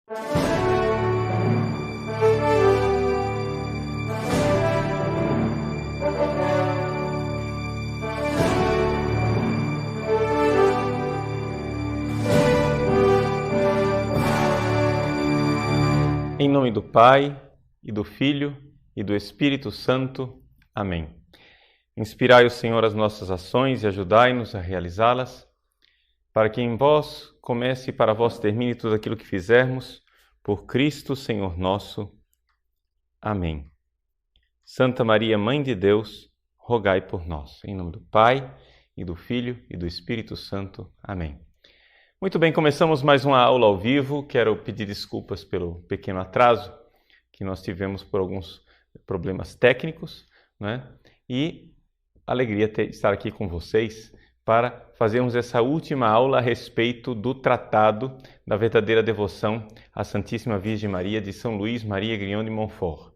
Em nome do Pai, e do Filho, e do Espírito Santo. Amém. Inspirai o Senhor as nossas ações e ajudai-nos a realizá-las, para que em vós comece e para vós termine tudo aquilo que fizermos, por Cristo, Senhor nosso. Amém. Santa Maria, Mãe de Deus, rogai por nós. Em nome do Pai, e do Filho, e do Espírito Santo. Amém. Muito bem, começamos mais uma aula ao vivo. Quero pedir desculpas pelo pequeno atraso que nós tivemos por alguns problemas técnicos, né? E alegria estar aqui com vocês para fazermos essa última aula a respeito do Tratado da Verdadeira Devoção à Santíssima Virgem Maria de São Luís Maria Grignon de Montfort.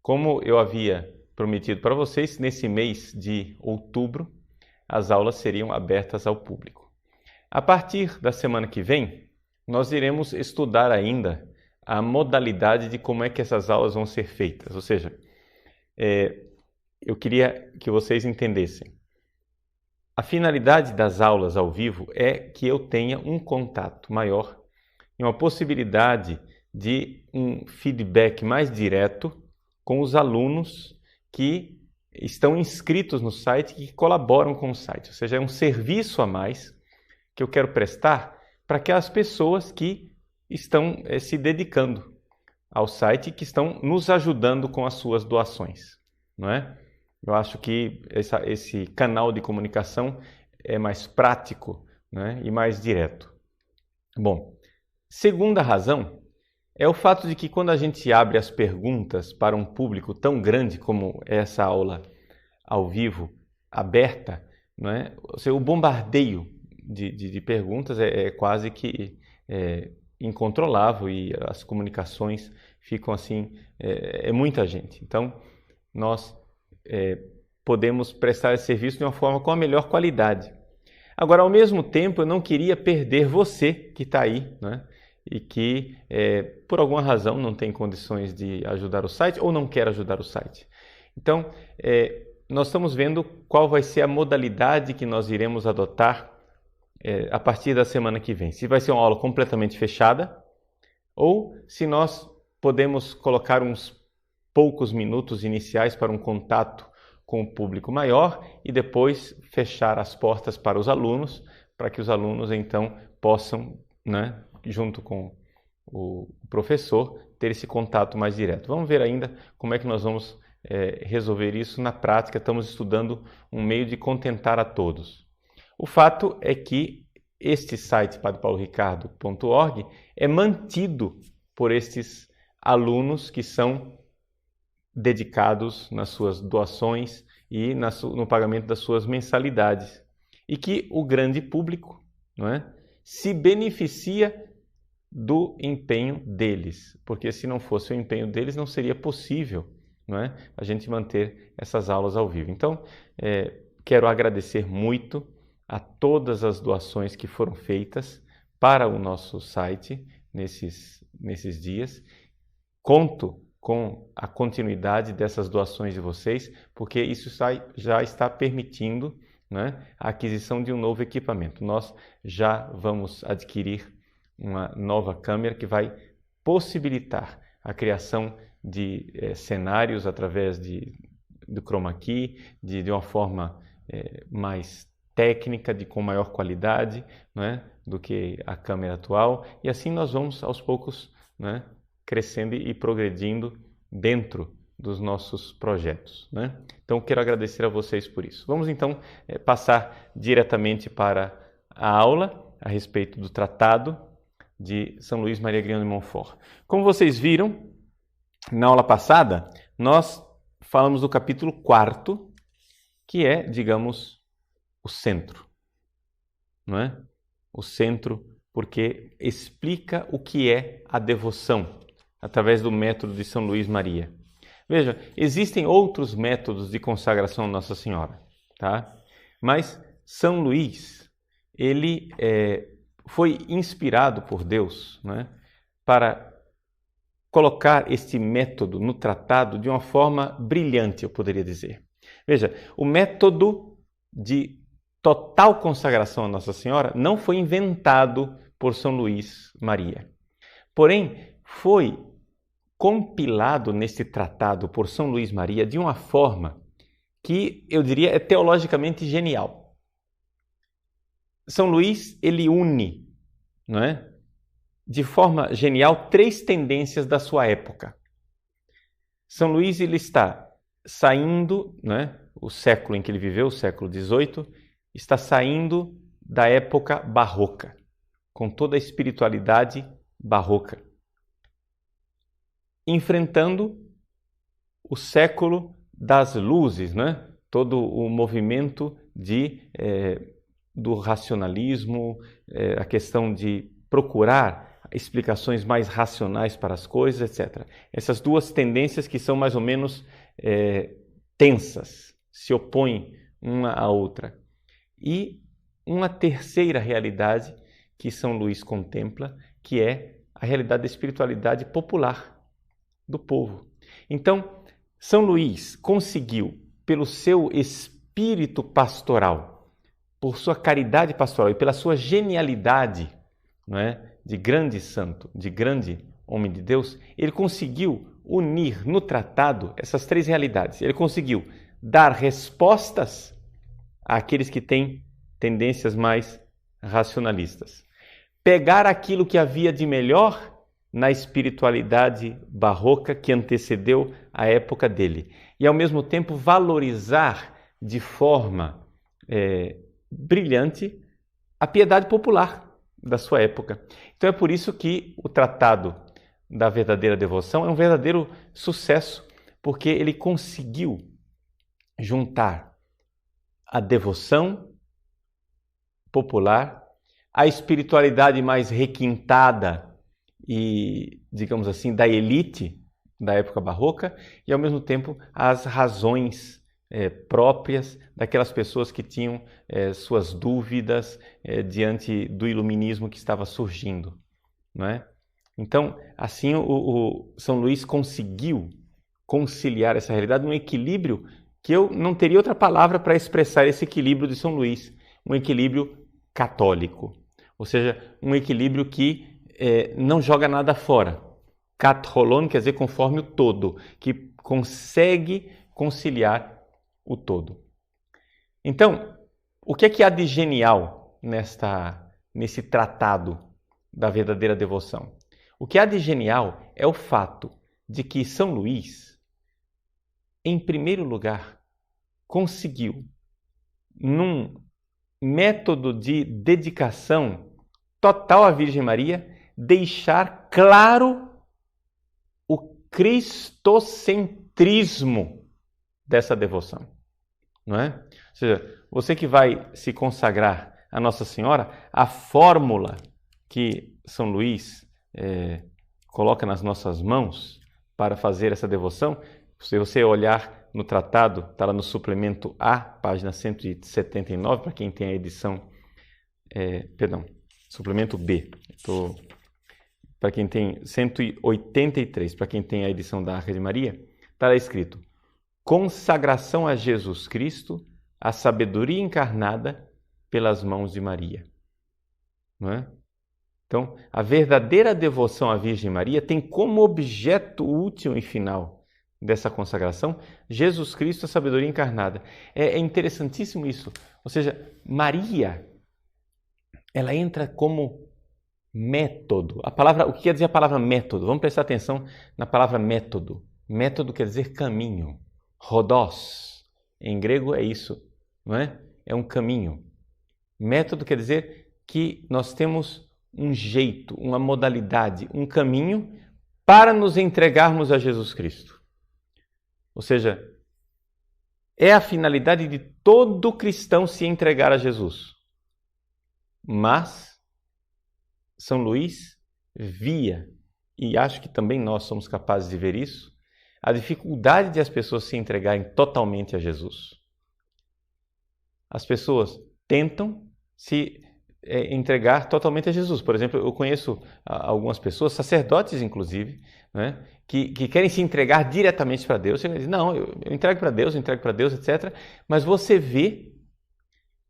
Como eu havia prometido para vocês, nesse mês de outubro, as aulas seriam abertas ao público. A partir da semana que vem, nós iremos estudar ainda a modalidade de como é que essas aulas vão ser feitas. Ou seja, eu queria que vocês entendessem. A finalidade das aulas ao vivo é que eu tenha um contato maior e uma possibilidade de um feedback mais direto com os alunos que estão inscritos no site e que colaboram com o site. Ou seja, é um serviço a mais que eu quero prestar para aquelas pessoas que estão se dedicando ao site e que estão nos ajudando com as suas doações, não é? Eu acho que esse canal de comunicação é mais prático, né, e mais direto. Bom, segunda razão é o fato de que quando a gente abre as perguntas para um público tão grande como essa aula ao vivo, aberta, não é? Ou seja, o bombardeio de perguntas é quase que incontrolável e as comunicações ficam assim, é muita gente. Então, nós podemos prestar esse serviço de uma forma com a melhor qualidade. Agora, ao mesmo tempo, eu não queria perder você que está aí, né? E que, por alguma razão, não tem condições de ajudar o site ou não quer ajudar o site. Então, nós estamos vendo qual vai ser a modalidade que nós iremos adotar a partir da semana que vem. Se vai ser uma aula completamente fechada ou se nós podemos colocar uns poucos minutos iniciais para um contato com o público maior e depois fechar as portas para os alunos, para que os alunos então possam, né, junto com o professor, ter esse contato mais direto. Vamos ver ainda como é que nós vamos resolver isso na prática. Estamos estudando um meio de contentar a todos. O fato é que este site, padrepauloricardo.org, é mantido por estes alunos que são dedicados nas suas doações e no pagamento das suas mensalidades. E que o grande público, não é, se beneficia do empenho deles, porque se não fosse o empenho deles, não seria possível, não é, a gente manter essas aulas ao vivo. Então, quero agradecer muito a todas as doações que foram feitas para o nosso site nesses dias. Conto com a continuidade dessas doações de vocês, porque isso já está permitindo, né, a aquisição de um novo equipamento. Nós já vamos adquirir uma nova câmera que vai possibilitar a criação de cenários através do chroma key, de uma forma mais técnica, com maior qualidade, né, do que a câmera atual, e assim nós vamos aos poucos, né, crescendo e progredindo dentro dos nossos projetos, né? Então quero agradecer a vocês por isso. Vamos então passar diretamente para a aula a respeito do Tratado de São Luís Maria Grignon de Montfort. Como vocês viram, na aula passada, nós falamos do capítulo 4º, que é, digamos, o centro, não é? O centro, porque explica o que é a devoção, através do método de São Luís Maria. Veja, existem outros métodos de consagração a Nossa Senhora, tá? Mas São Luís, ele foi inspirado por Deus, né, para colocar este método no tratado de uma forma brilhante, eu poderia dizer. Veja, o método de total consagração a Nossa Senhora não foi inventado por São Luís Maria. Porém, foi compilado neste tratado por São Luís Maria de uma forma que eu diria é teologicamente genial. São Luís, ele une, não é? De forma genial, 3 tendências da sua época. São Luís, ele está saindo, né, o século em que ele viveu, o século XVIII, está saindo da época barroca, com toda a espiritualidade barroca, enfrentando o século das luzes, né? Todo o movimento do racionalismo, a questão de procurar explicações mais racionais para as coisas, etc. Essas 2 tendências que são mais ou menos tensas, se opõem uma à outra. E uma terceira realidade que São Luís contempla, que é a realidade da espiritualidade popular do povo. Então, São Luís conseguiu, pelo seu espírito pastoral, por sua caridade pastoral e pela sua genialidade, não é, de grande santo, de grande homem de Deus, ele conseguiu unir no tratado essas 3 realidades. Ele conseguiu dar respostas àqueles que têm tendências mais racionalistas. Pegar aquilo que havia de melhor na espiritualidade barroca que antecedeu a época dele e, ao mesmo tempo, valorizar de forma brilhante a piedade popular da sua época. Então é por isso que o Tratado da Verdadeira Devoção é um verdadeiro sucesso, porque ele conseguiu juntar a devoção popular, a espiritualidade mais requintada e, digamos assim, da elite da época barroca e, ao mesmo tempo, as razões próprias daquelas pessoas que tinham suas dúvidas diante do iluminismo que estava surgindo, não é? Então, assim, o São Luís conseguiu conciliar essa realidade num equilíbrio que eu não teria outra palavra para expressar esse equilíbrio de São Luís, um equilíbrio católico, ou seja, um equilíbrio que não joga nada fora. Kat holon quer dizer conforme o todo, que consegue conciliar o todo. Então, o que é que há de genial nesse tratado da verdadeira devoção? O que há de genial é o fato de que São Luís, em primeiro lugar, conseguiu, num método de dedicação total à Virgem Maria, deixar claro o cristocentrismo dessa devoção, não é? Ou seja, você que vai se consagrar a Nossa Senhora, a fórmula que São Luís coloca nas nossas mãos para fazer essa devoção, se você olhar no tratado, está lá no suplemento A, página 179, para quem tem a edição, suplemento B, para quem tem 183, para quem tem a edição da Arca de Maria, está lá escrito: consagração a Jesus Cristo, a sabedoria encarnada pelas mãos de Maria. Não é? Então, a verdadeira devoção à Virgem Maria tem como objeto último e final dessa consagração Jesus Cristo, a sabedoria encarnada. É interessantíssimo isso. Ou seja, Maria, ela entra como método. O que quer dizer a palavra método? Vamos prestar atenção na palavra método. Método quer dizer caminho. Rhodós, em grego é isso, não é? É um caminho. Método quer dizer que nós temos um jeito, uma modalidade, um caminho para nos entregarmos a Jesus Cristo. Ou seja, é a finalidade de todo cristão se entregar a Jesus. Mas São Luís via, e acho que também nós somos capazes de ver isso, a dificuldade de as pessoas se entregarem totalmente a Jesus. As pessoas tentam, se entregar totalmente a Jesus. Por exemplo, eu conheço algumas pessoas, sacerdotes inclusive, né, que querem se entregar diretamente para Deus. Você diz, não, eu entrego para Deus, etc. Mas você vê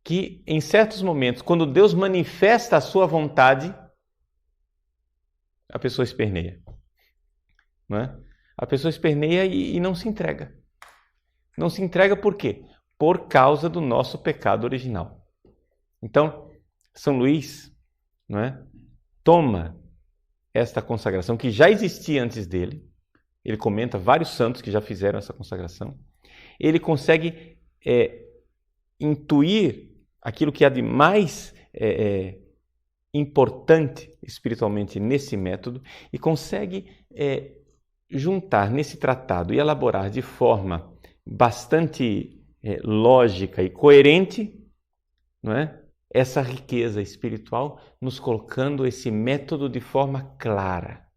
que em certos momentos, quando Deus manifesta a sua vontade, a pessoa esperneia. Não é? A pessoa esperneia e não se entrega. Não se entrega por quê? Por causa do nosso pecado original. Então, São Luís, não é, toma esta consagração que já existia antes dele. Ele comenta vários santos que já fizeram essa consagração. Ele consegue intuir aquilo que há de mais importante espiritualmente nesse método e consegue juntar nesse tratado e elaborar de forma bastante lógica e coerente, não é, essa riqueza espiritual, nos colocando esse método de forma clara.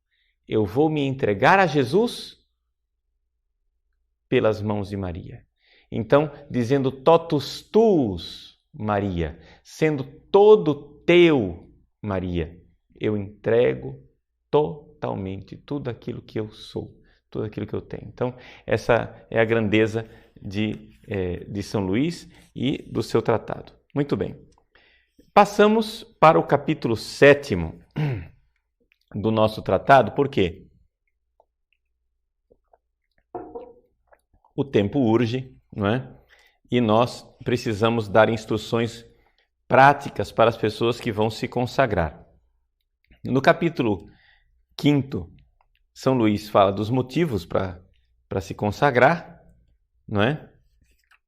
Eu vou me entregar a Jesus pelas mãos de Maria. Então, dizendo totus tuus, Maria, sendo todo teu, Maria, eu entrego totalmente tudo aquilo que eu sou, tudo aquilo que eu tenho. Então, essa é a grandeza de São Luís e do seu tratado. Muito bem. Passamos para o capítulo 7º do nosso tratado, por quê? O tempo urge, não é? E nós precisamos dar instruções práticas para as pessoas que vão se consagrar. No capítulo 5º, São Luís fala dos motivos para se consagrar, não é?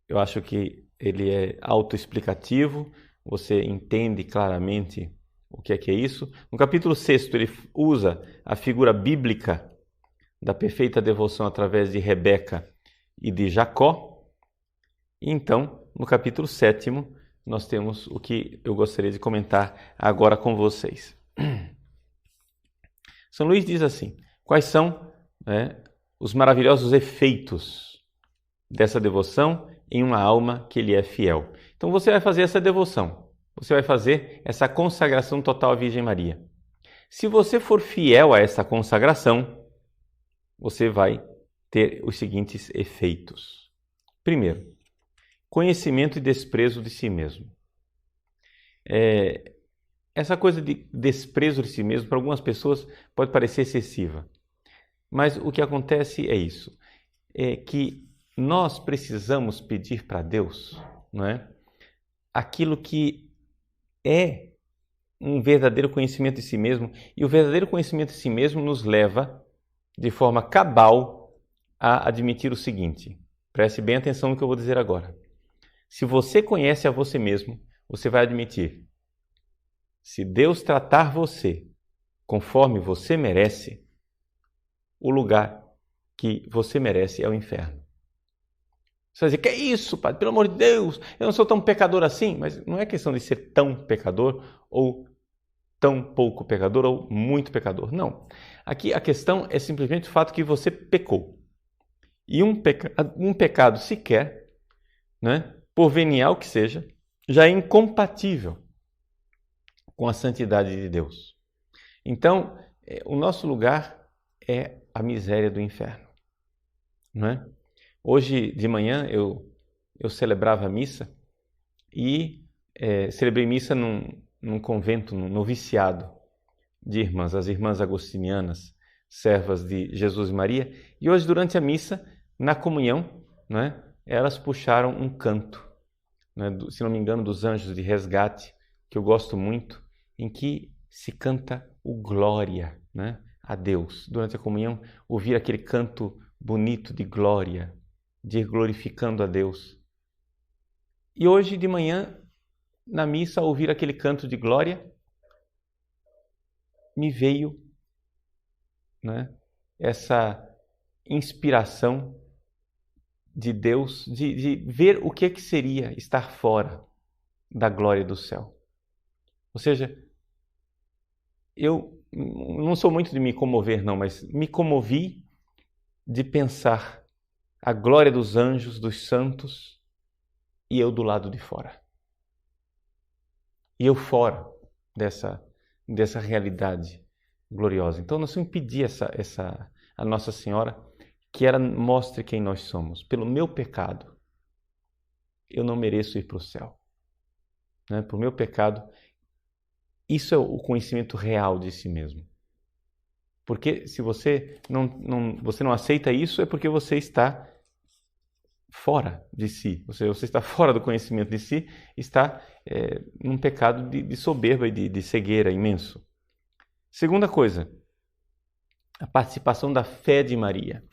Eu acho que ele é autoexplicativo, você entende claramente o que é isso. No capítulo 6º, ele usa a figura bíblica da perfeita devoção através de Rebeca e de Jacó. E então, no capítulo 7º, nós temos o que eu gostaria de comentar agora com vocês. São Luís diz assim: quais são os maravilhosos efeitos dessa devoção em uma alma que lhe é fiel? Então você vai fazer essa devoção, você vai fazer essa consagração total à Virgem Maria. Se você for fiel a essa consagração, você vai ter os seguintes efeitos. Primeiro, conhecimento e desprezo de si mesmo. Essa coisa de desprezo de si mesmo, para algumas pessoas, pode parecer excessiva. Mas o que acontece é isso, é que nós precisamos pedir para Deus, não é, aquilo que é um verdadeiro conhecimento de si mesmo, e o verdadeiro conhecimento de si mesmo nos leva, de forma cabal, a admitir o seguinte. Preste bem atenção no que eu vou dizer agora. Se você conhece a você mesmo, você vai admitir: se Deus tratar você conforme você merece, o lugar que você merece é o inferno. Você vai dizer: que é isso, padre? Pelo amor de Deus, eu não sou tão pecador assim. Mas não é questão de ser tão pecador ou tão pouco pecador ou muito pecador. Não. Aqui a questão é simplesmente o fato que você pecou. E um pecado sequer, né, por venial que seja, já é incompatível com a santidade de Deus. Então, o nosso lugar é a miséria do inferno. Não é? Hoje de manhã eu celebrava a missa e celebrei missa num convento, num noviciado de irmãs, as irmãs agostinianas, servas de Jesus e Maria. E hoje, durante a missa, na comunhão, né, elas puxaram um canto, né, se não me engano, dos Anjos de Resgate, que eu gosto muito, em que se canta o glória, né, a Deus. Durante a comunhão, ouvir aquele canto bonito de glória, de ir glorificando a Deus. E hoje de manhã, na missa, ao ouvir aquele canto de glória, me veio, né, essa inspiração de Deus, de ver o que seria estar fora da glória do céu. Ou seja, eu não sou muito de me comover, não, mas me comovi de pensar a glória dos anjos, dos santos, e eu do lado de fora. E eu fora, dessa realidade gloriosa. Então nós temos que pedir a Nossa Senhora que ela mostre quem nós somos. Pelo meu pecado, eu não mereço ir para o céu. Né? Por meu pecado, isso é o conhecimento real de si mesmo. Porque se você não aceita isso, é porque você está fora de si. Você está fora do conhecimento de si, está num pecado de soberba e de cegueira imenso. Segunda coisa, a participação da fé de Maria.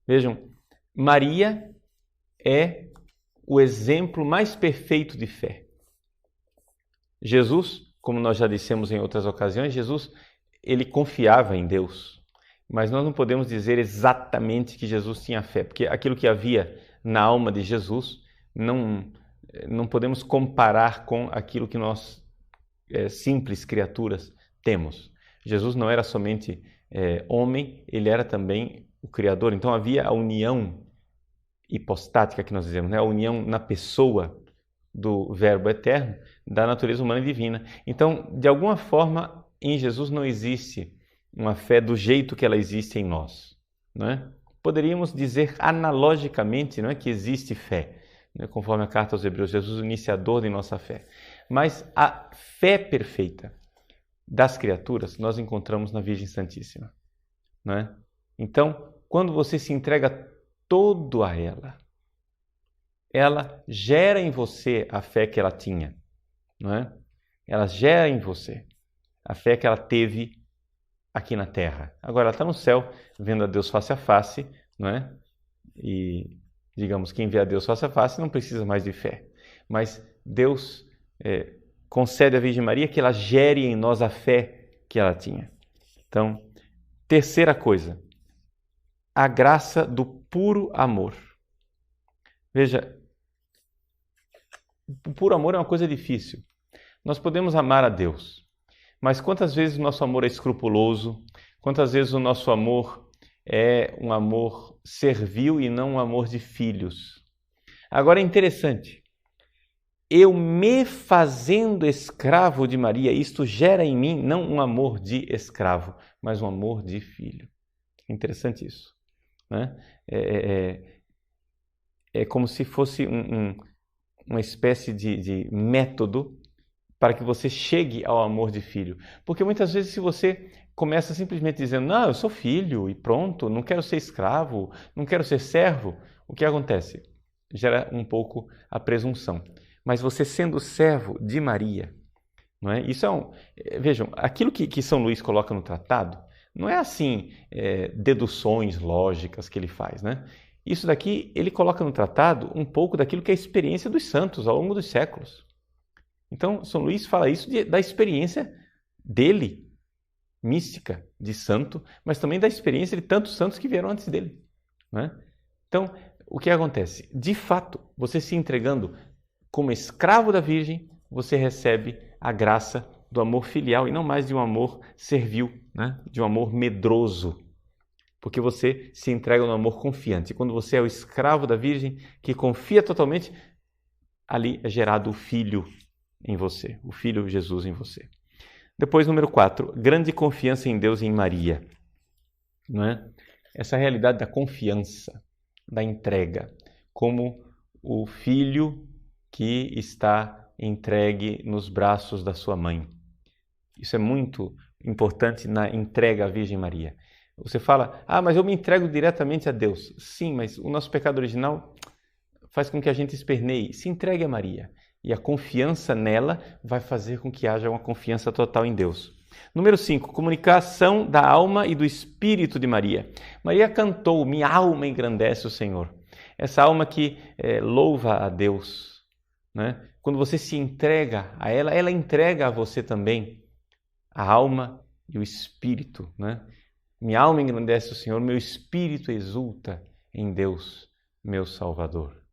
Vejam, Maria é o exemplo mais perfeito de fé. Jesus, como nós já dissemos em outras ocasiões, Jesus, ele confiava em Deus. Mas nós não podemos dizer exatamente que Jesus tinha fé, porque aquilo que havia na alma de Jesus não podemos comparar com aquilo que nós, simples criaturas, temos. Jesus não era somente homem, ele era também o Criador. Então havia a união hipostática que nós dizemos, né? A união na pessoa do Verbo eterno, da natureza humana e divina. Então, de alguma forma, em Jesus não existe uma fé do jeito que ela existe em nós. Não é? Poderíamos dizer analogicamente, não é, que existe fé, né? Conforme a carta aos Hebreus, Jesus é o iniciador de nossa fé. Mas a fé perfeita das criaturas nós encontramos na Virgem Santíssima. Não é? Então, quando você se entrega todo a ela gera em você a fé que ela tinha, não é? Ela gera em você a fé que ela teve aqui na Terra. Agora ela está no céu, vendo a Deus face a face, não é? E, digamos, quem vê a Deus face a face não precisa mais de fé. Mas Deus concede à Virgem Maria que ela gere em nós a fé que ela tinha. Então, terceira coisa, a graça do puro amor. Veja, o puro amor é uma coisa difícil. Nós podemos amar a Deus, mas quantas vezes o nosso amor é escrupuloso, quantas vezes o nosso amor é um amor servil e não um amor de filhos. Agora é interessante, eu me fazendo escravo de Maria, isto gera em mim não um amor de escravo, mas um amor de filho. É interessante isso, né? É como se fosse uma espécie de método para que você chegue ao amor de filho. Porque muitas vezes se você começa simplesmente dizendo, não, eu sou filho e pronto, não quero ser escravo, não quero ser servo, o que acontece? Gera um pouco a presunção. Mas você sendo servo de Maria, não é? Isso vejam, aquilo que São Luís coloca no tratado, não é assim deduções lógicas que ele faz, né? Isso daqui ele coloca no tratado um pouco daquilo que é a experiência dos santos ao longo dos séculos. Então, São Luís fala isso da experiência dele, mística, de santo, mas também da experiência de tantos santos que vieram antes dele, né? Então, o que acontece? De fato, você se entregando como escravo da Virgem, você recebe a graça do amor filial e não mais de um amor servil, né? De um amor medroso, porque você se entrega no amor confiante. E quando você é o escravo da Virgem, que confia totalmente, ali é gerado o Filho em você, o Filho Jesus em você. Depois, número 4, grande confiança em Deus e em Maria. Não é? Essa realidade da confiança, da entrega, como o filho que está entregue nos braços da sua mãe. Isso é muito importante na entrega à Virgem Maria. Você fala, mas eu me entrego diretamente a Deus. Sim, mas o nosso pecado original faz com que a gente esperneie. Se entregue a Maria. E a confiança nela vai fazer com que haja uma confiança total em Deus. Número 5, comunicação da alma e do espírito de Maria. Maria cantou, minha alma engrandece o Senhor. Essa alma que louva a Deus, né? Quando você se entrega a ela, ela entrega a você também a alma e o espírito, né? Minha alma engrandece o Senhor, meu espírito exulta em Deus, meu Salvador.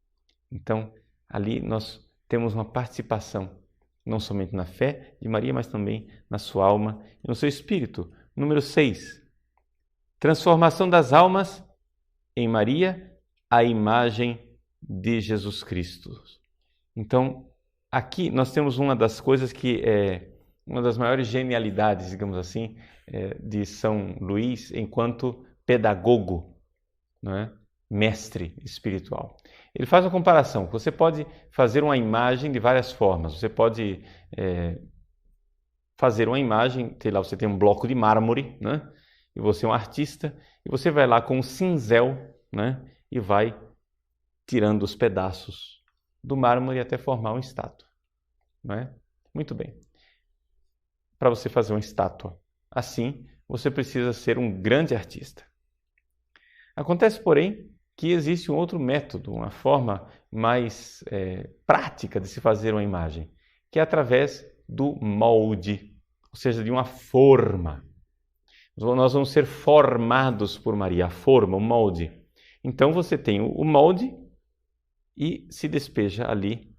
Então, ali nós temos uma participação, não somente na fé de Maria, mas também na sua alma e no seu espírito. Número 6, transformação das almas em Maria, a imagem de Jesus Cristo. Então, aqui nós temos uma das coisas que uma das maiores genialidades, digamos assim, de São Luís enquanto pedagogo, não é? Mestre espiritual. Ele faz uma comparação. Você pode fazer uma imagem de várias formas. Você pode fazer uma imagem, sei lá, você tem um bloco de mármore, né? E você é um artista, e você vai lá com um cinzel, né? E vai tirando os pedaços do mármore até formar uma estátua, né? Muito bem. Para você fazer uma estátua assim, você precisa ser um grande artista. Acontece, porém, que existe um outro método, uma forma mais prática de se fazer uma imagem, que é através do molde, ou seja, de uma forma. Nós vamos ser formados por Maria, a forma, o molde. Então você tem o molde e se despeja ali,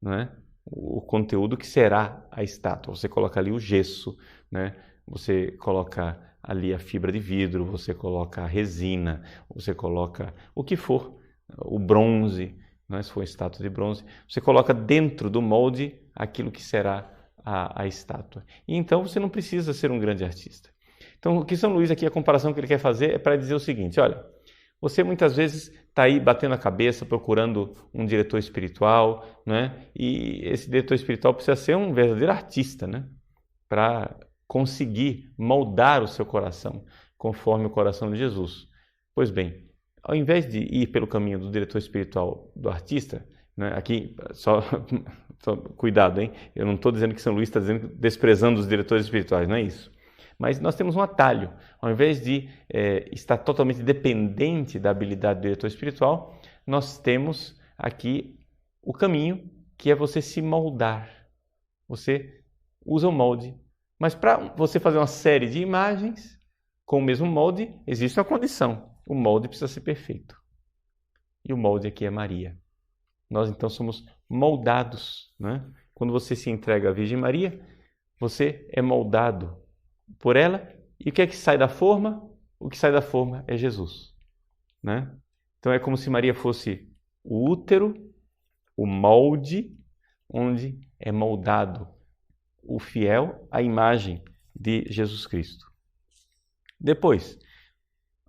não é? O conteúdo que será a estátua. Você coloca ali o gesso, né? Você coloca ali a fibra de vidro, você coloca a resina, você coloca o que for, o bronze, né? Se for estátua de bronze, você coloca dentro do molde aquilo que será a estátua. E então você não precisa ser um grande artista. Então, o que São Luís aqui, a comparação que ele quer fazer é para dizer o seguinte, olha, você muitas vezes está aí batendo a cabeça, procurando um diretor espiritual, né? E esse diretor espiritual precisa ser um verdadeiro artista, né? Para conseguir moldar o seu coração conforme o coração de Jesus. Pois bem, ao invés de ir pelo caminho do diretor espiritual do artista, né? Aqui, só cuidado, hein? Eu não estou dizendo que São Luís está desprezando os diretores espirituais, não é isso. Mas nós temos um atalho. Ao invés de estar totalmente dependente da habilidade do diretor espiritual, nós temos aqui o caminho, que é você se moldar. Você usa o molde. Mas para você fazer uma série de imagens com o mesmo molde, existe uma condição. O molde precisa ser perfeito. E o molde aqui é Maria. Nós então somos moldados, né? Quando você se entrega à Virgem Maria, você é moldado por ela, e o que é que sai da forma? O que sai da forma é Jesus, né? Então é como se Maria fosse o útero, o molde, onde é moldado o fiel à imagem de Jesus Cristo. Depois,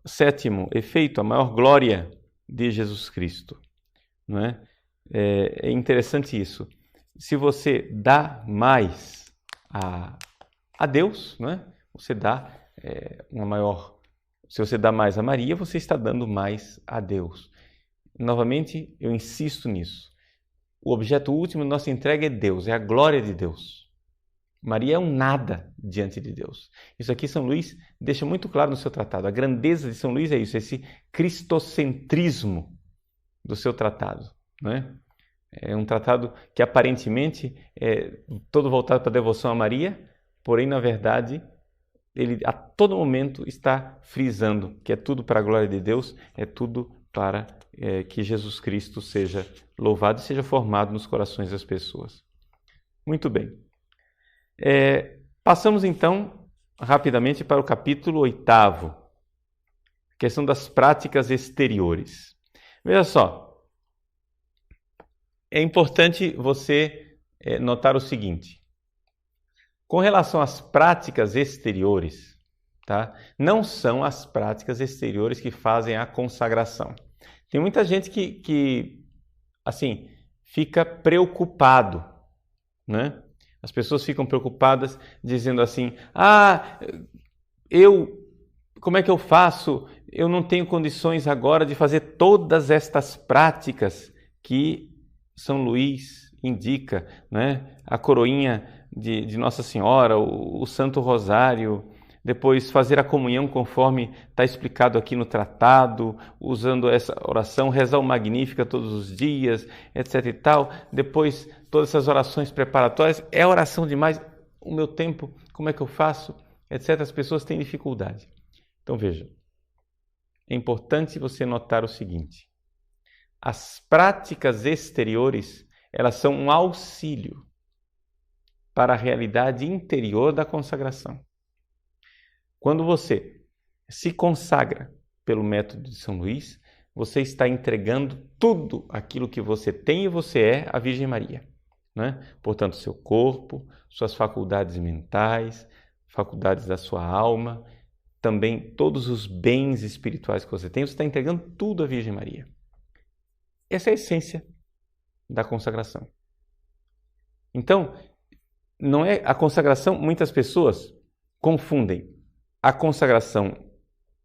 sétimo efeito, a maior glória de Jesus Cristo, não é? É interessante isso. Se você dá mais a Deus, né? Você dá uma maior. Se você dá mais a Maria, você está dando mais a Deus. Novamente, eu insisto nisso. O objeto último da nossa entrega é Deus, é a glória de Deus. Maria é um nada diante de Deus. Isso aqui São Luís deixa muito claro no seu tratado. A grandeza de São Luís é isso, esse cristocentrismo do seu tratado, né? É um tratado que aparentemente é todo voltado para a devoção a Maria, porém, na verdade, ele a todo momento está frisando que é tudo para a glória de Deus, é tudo para que Jesus Cristo seja louvado e seja formado nos corações das pessoas. Muito bem. Passamos então rapidamente para o capítulo 8º, questão das práticas exteriores. Veja só, é importante você notar o seguinte. Com relação às práticas exteriores, tá? Não são as práticas exteriores que fazem a consagração. Tem muita gente que assim, fica preocupado, né? As pessoas ficam preocupadas dizendo assim, como é que eu faço? Eu não tenho condições agora de fazer todas estas práticas que São Luís indica, né? A coroinha de Nossa Senhora, o Santo Rosário, depois fazer a comunhão conforme está explicado aqui no tratado, usando essa oração, rezar o Magnífica todos os dias, etc e tal. Depois, todas essas orações preparatórias, é oração demais, o meu tempo, como é que eu faço, etc. As pessoas têm dificuldade. Então veja, é importante você notar o seguinte, as práticas exteriores, elas são um auxílio para a realidade interior da consagração. Quando você se consagra pelo método de São Luís, você está entregando tudo aquilo que você tem e você é à Virgem Maria. né? Portanto, seu corpo, suas faculdades mentais, faculdades da sua alma, também todos os bens espirituais que você tem, você está entregando tudo à Virgem Maria. Essa é a essência da consagração. Então, não é a consagração, muitas pessoas confundem a consagração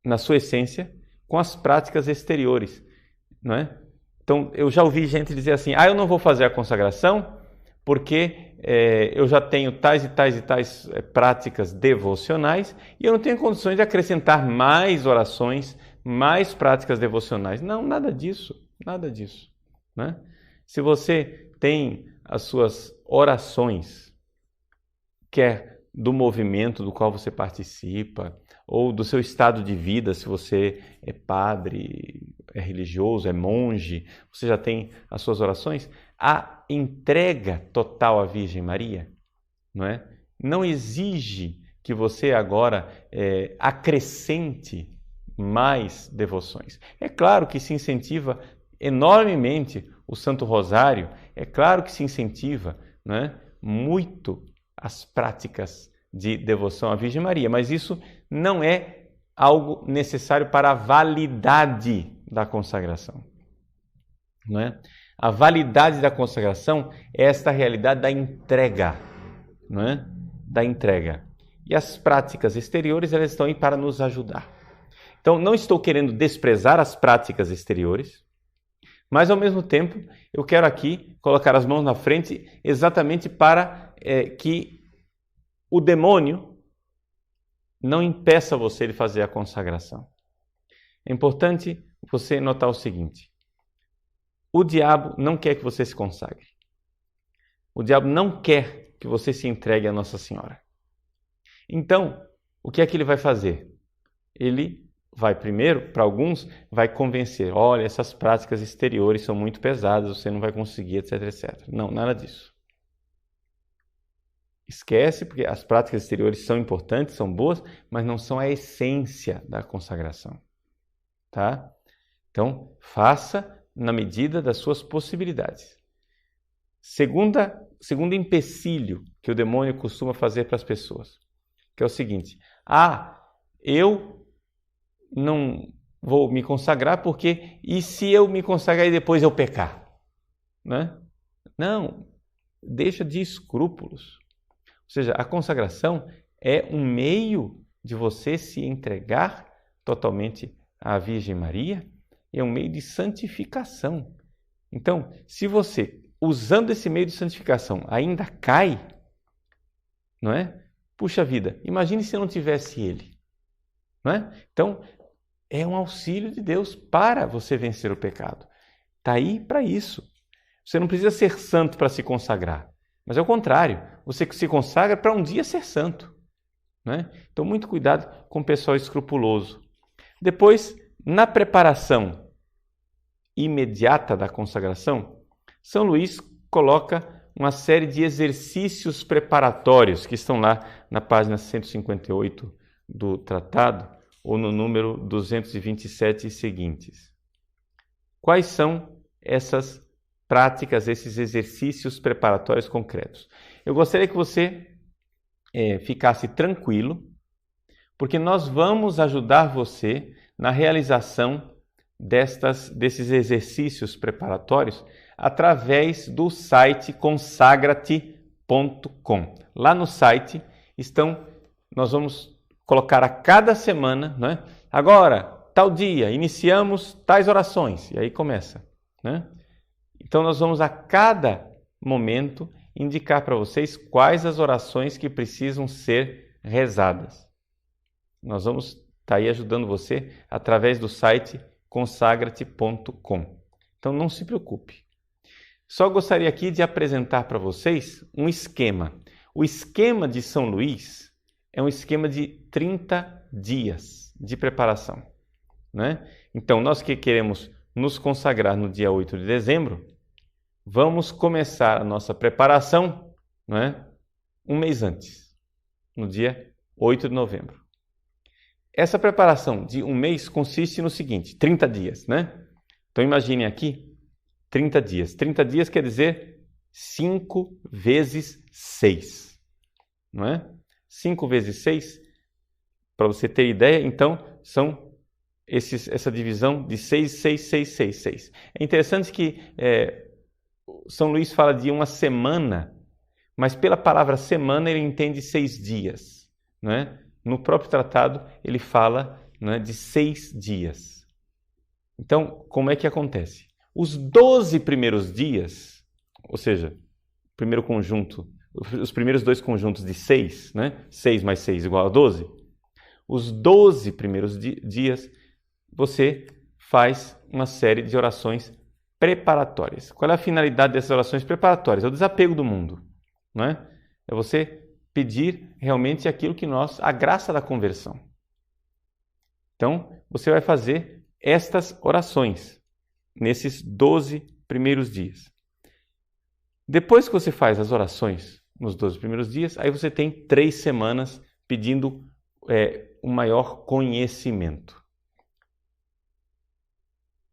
na sua essência com as práticas exteriores, não é? Então, eu já ouvi gente dizer assim, eu não vou fazer a consagração porque eu já tenho tais e tais e tais práticas devocionais e eu não tenho condições de acrescentar mais orações, mais práticas devocionais. Não, nada disso, né? Se você tem as suas orações, quer do movimento do qual você participa, ou do seu estado de vida, se você é padre, é religioso, é monge, você já tem as suas orações, a entrega total à Virgem Maria, não exige que você agora acrescente mais devoções. É claro que se incentiva enormemente o Santo Rosário, é claro que se incentiva muito as práticas de devoção à Virgem Maria, mas isso não é algo necessário para a validade da consagração. A validade da consagração é esta realidade da entrega, da entrega. E as práticas exteriores, elas estão aí para nos ajudar. Então, não estou querendo desprezar as práticas exteriores, mas, ao mesmo tempo, eu quero aqui colocar as mãos na frente exatamente para que o demônio não impeça você de fazer a consagração. É importante você notar o seguinte: o diabo não quer que você se consagre. O diabo não quer que você se entregue a Nossa Senhora. Então, o que é que ele vai fazer? Ele vai primeiro, para alguns, vai convencer. Olha, essas práticas exteriores são muito pesadas, você não vai conseguir, etc, etc. Não, nada disso. Esquece, porque as práticas exteriores são importantes, são boas, mas não são a essência da consagração. Tá? Então, faça na medida das suas possibilidades. Segundo empecilho que o demônio costuma fazer para as pessoas, que é o seguinte: eu não vou me consagrar porque, e se eu me consagrar e depois eu pecar? Não, deixa de escrúpulos. Ou seja, a consagração é um meio de você se entregar totalmente à Virgem Maria, é um meio de santificação. Então, se você, usando esse meio de santificação, ainda cai, Puxa vida, imagine se não tivesse ele. Então, é um auxílio de Deus para você vencer o pecado. Está aí para isso. Você não precisa ser santo para se consagrar. Mas é o contrário, você se consagra para um dia ser santo. Então, muito cuidado com o pessoal escrupuloso. Depois, na preparação imediata da consagração, São Luís coloca uma série de exercícios preparatórios que estão lá na página 158 do tratado, ou no número 227 e seguintes. Quais são essas práticas, esses exercícios preparatórios concretos? Eu gostaria que você ficasse tranquilo, porque nós vamos ajudar você na realização desses exercícios preparatórios através do site consagrate.com. Lá no site nós vamos colocar a cada semana, agora, tal dia, iniciamos tais orações, e aí começa. Então, nós vamos a cada momento indicar para vocês quais as orações que precisam ser rezadas. Nós vamos estar aí ajudando você através do site consagrate.com. Então, não se preocupe. Só gostaria aqui de apresentar para vocês um esquema. O esquema de São Luís é um esquema de 30 dias de preparação. Então, nós que queremos nos consagrar no dia 8 de dezembro, vamos começar a nossa preparação um mês antes, no dia 8 de novembro. Essa preparação de um mês consiste no seguinte: 30 dias. Então, imaginem aqui 30 dias. 30 dias quer dizer 5 vezes 6, não é? 5 vezes 6, para você ter ideia, então, são essa divisão de 6, 6, 6, 6, 6. É interessante que São Luís fala de uma semana, mas pela palavra semana ele entende 6 dias, não é? No próprio tratado ele fala, não é, de 6 dias. Então, como é que acontece? Os 12 primeiros dias, ou seja, primeiro conjunto, os primeiros 2 conjuntos de 6, né? 6 mais 6 igual a 12. Os 12 primeiros dias, você faz uma série de orações preparatórias. Qual é a finalidade dessas orações preparatórias? É o desapego do mundo, não é? É você pedir realmente aquilo que a graça da conversão. Então, você vai fazer estas orações nesses 12 primeiros dias. Depois que você faz as orações nos 12 primeiros dias, aí você tem 3 semanas pedindo um maior conhecimento.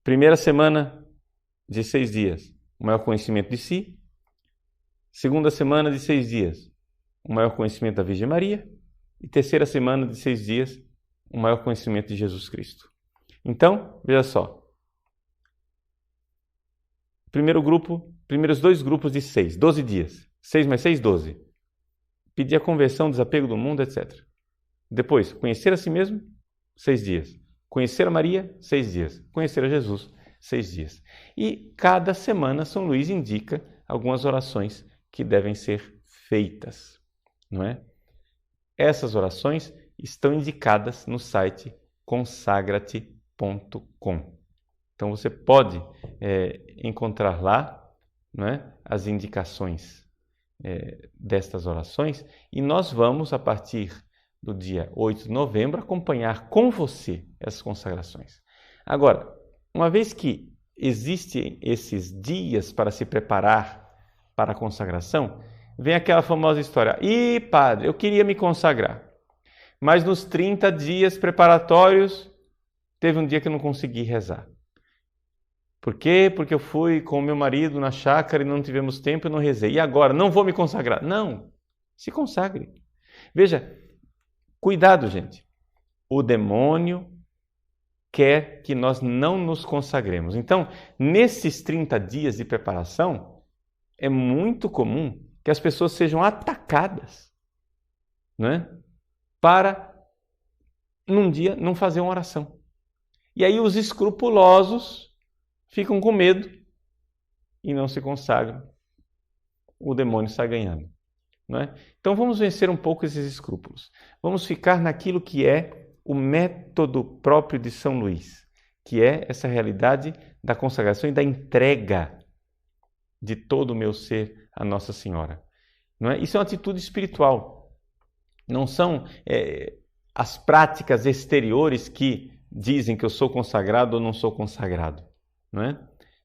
Primeira semana de 6 dias, o maior conhecimento de si. Segunda semana de 6 dias, o maior conhecimento da Virgem Maria. E terceira semana de 6 dias, o maior conhecimento de Jesus Cristo. Então, veja só. Primeiros 2 grupos de 6, 12 dias. 6 mais 6, 12. Pedir a conversão, desapego do mundo, etc. Depois, conhecer a si mesmo, 6 dias. Conhecer a Maria, 6 dias. Conhecer a Jesus, 6 dias. E cada semana São Luís indica algumas orações que devem ser feitas, não é? Essas orações estão indicadas no site consagrate.com. Então você pode encontrar lá, não é, as indicações destas orações, e nós vamos, a partir do dia 8 de novembro, acompanhar com você essas consagrações. Agora, uma vez que existem esses dias para se preparar para a consagração, vem aquela famosa história: "Ih, padre, eu queria me consagrar, mas nos 30 dias preparatórios, teve um dia que eu não consegui rezar. Por quê? Porque eu fui com o meu marido na chácara e não tivemos tempo e não rezei. E agora, não vou me consagrar." Não, se consagre. Veja, cuidado, gente. O demônio quer que nós não nos consagremos. Então, nesses 30 dias de preparação, é muito comum que as pessoas sejam atacadas, né? Para, num dia, não fazer uma oração. E aí os escrupulosos ficam com medo e não se consagram. O demônio sai ganhando, não é? Então vamos vencer um pouco esses escrúpulos. Vamos ficar naquilo que é o método próprio de São Luís, que é essa realidade da consagração e da entrega de todo o meu ser a Nossa Senhora. Não é? Isso é uma atitude espiritual. Não são as práticas exteriores que dizem que eu sou consagrado ou não sou consagrado, não é?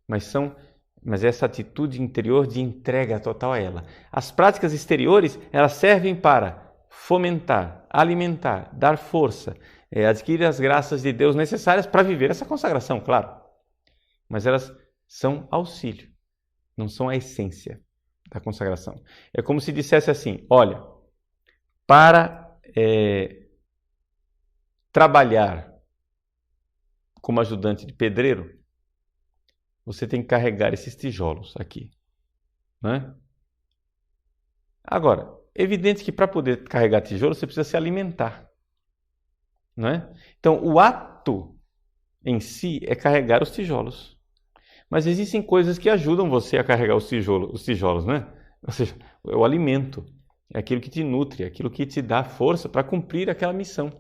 Mas essa atitude interior de entrega total a ela. As práticas exteriores, elas servem para fomentar, alimentar, dar força, adquirir as graças de Deus necessárias para viver essa consagração, claro. Mas elas são auxílio, não são a essência da consagração. É como se dissesse assim: olha, para trabalhar como ajudante de pedreiro, você tem que carregar esses tijolos aqui, né? Agora, é evidente que para poder carregar tijolos, você precisa se alimentar, né? Então, o ato em si é carregar os tijolos. Mas existem coisas que ajudam você a carregar os tijolos, né? Ou seja, é o alimento, é aquilo que te nutre, é aquilo que te dá força para cumprir aquela missão.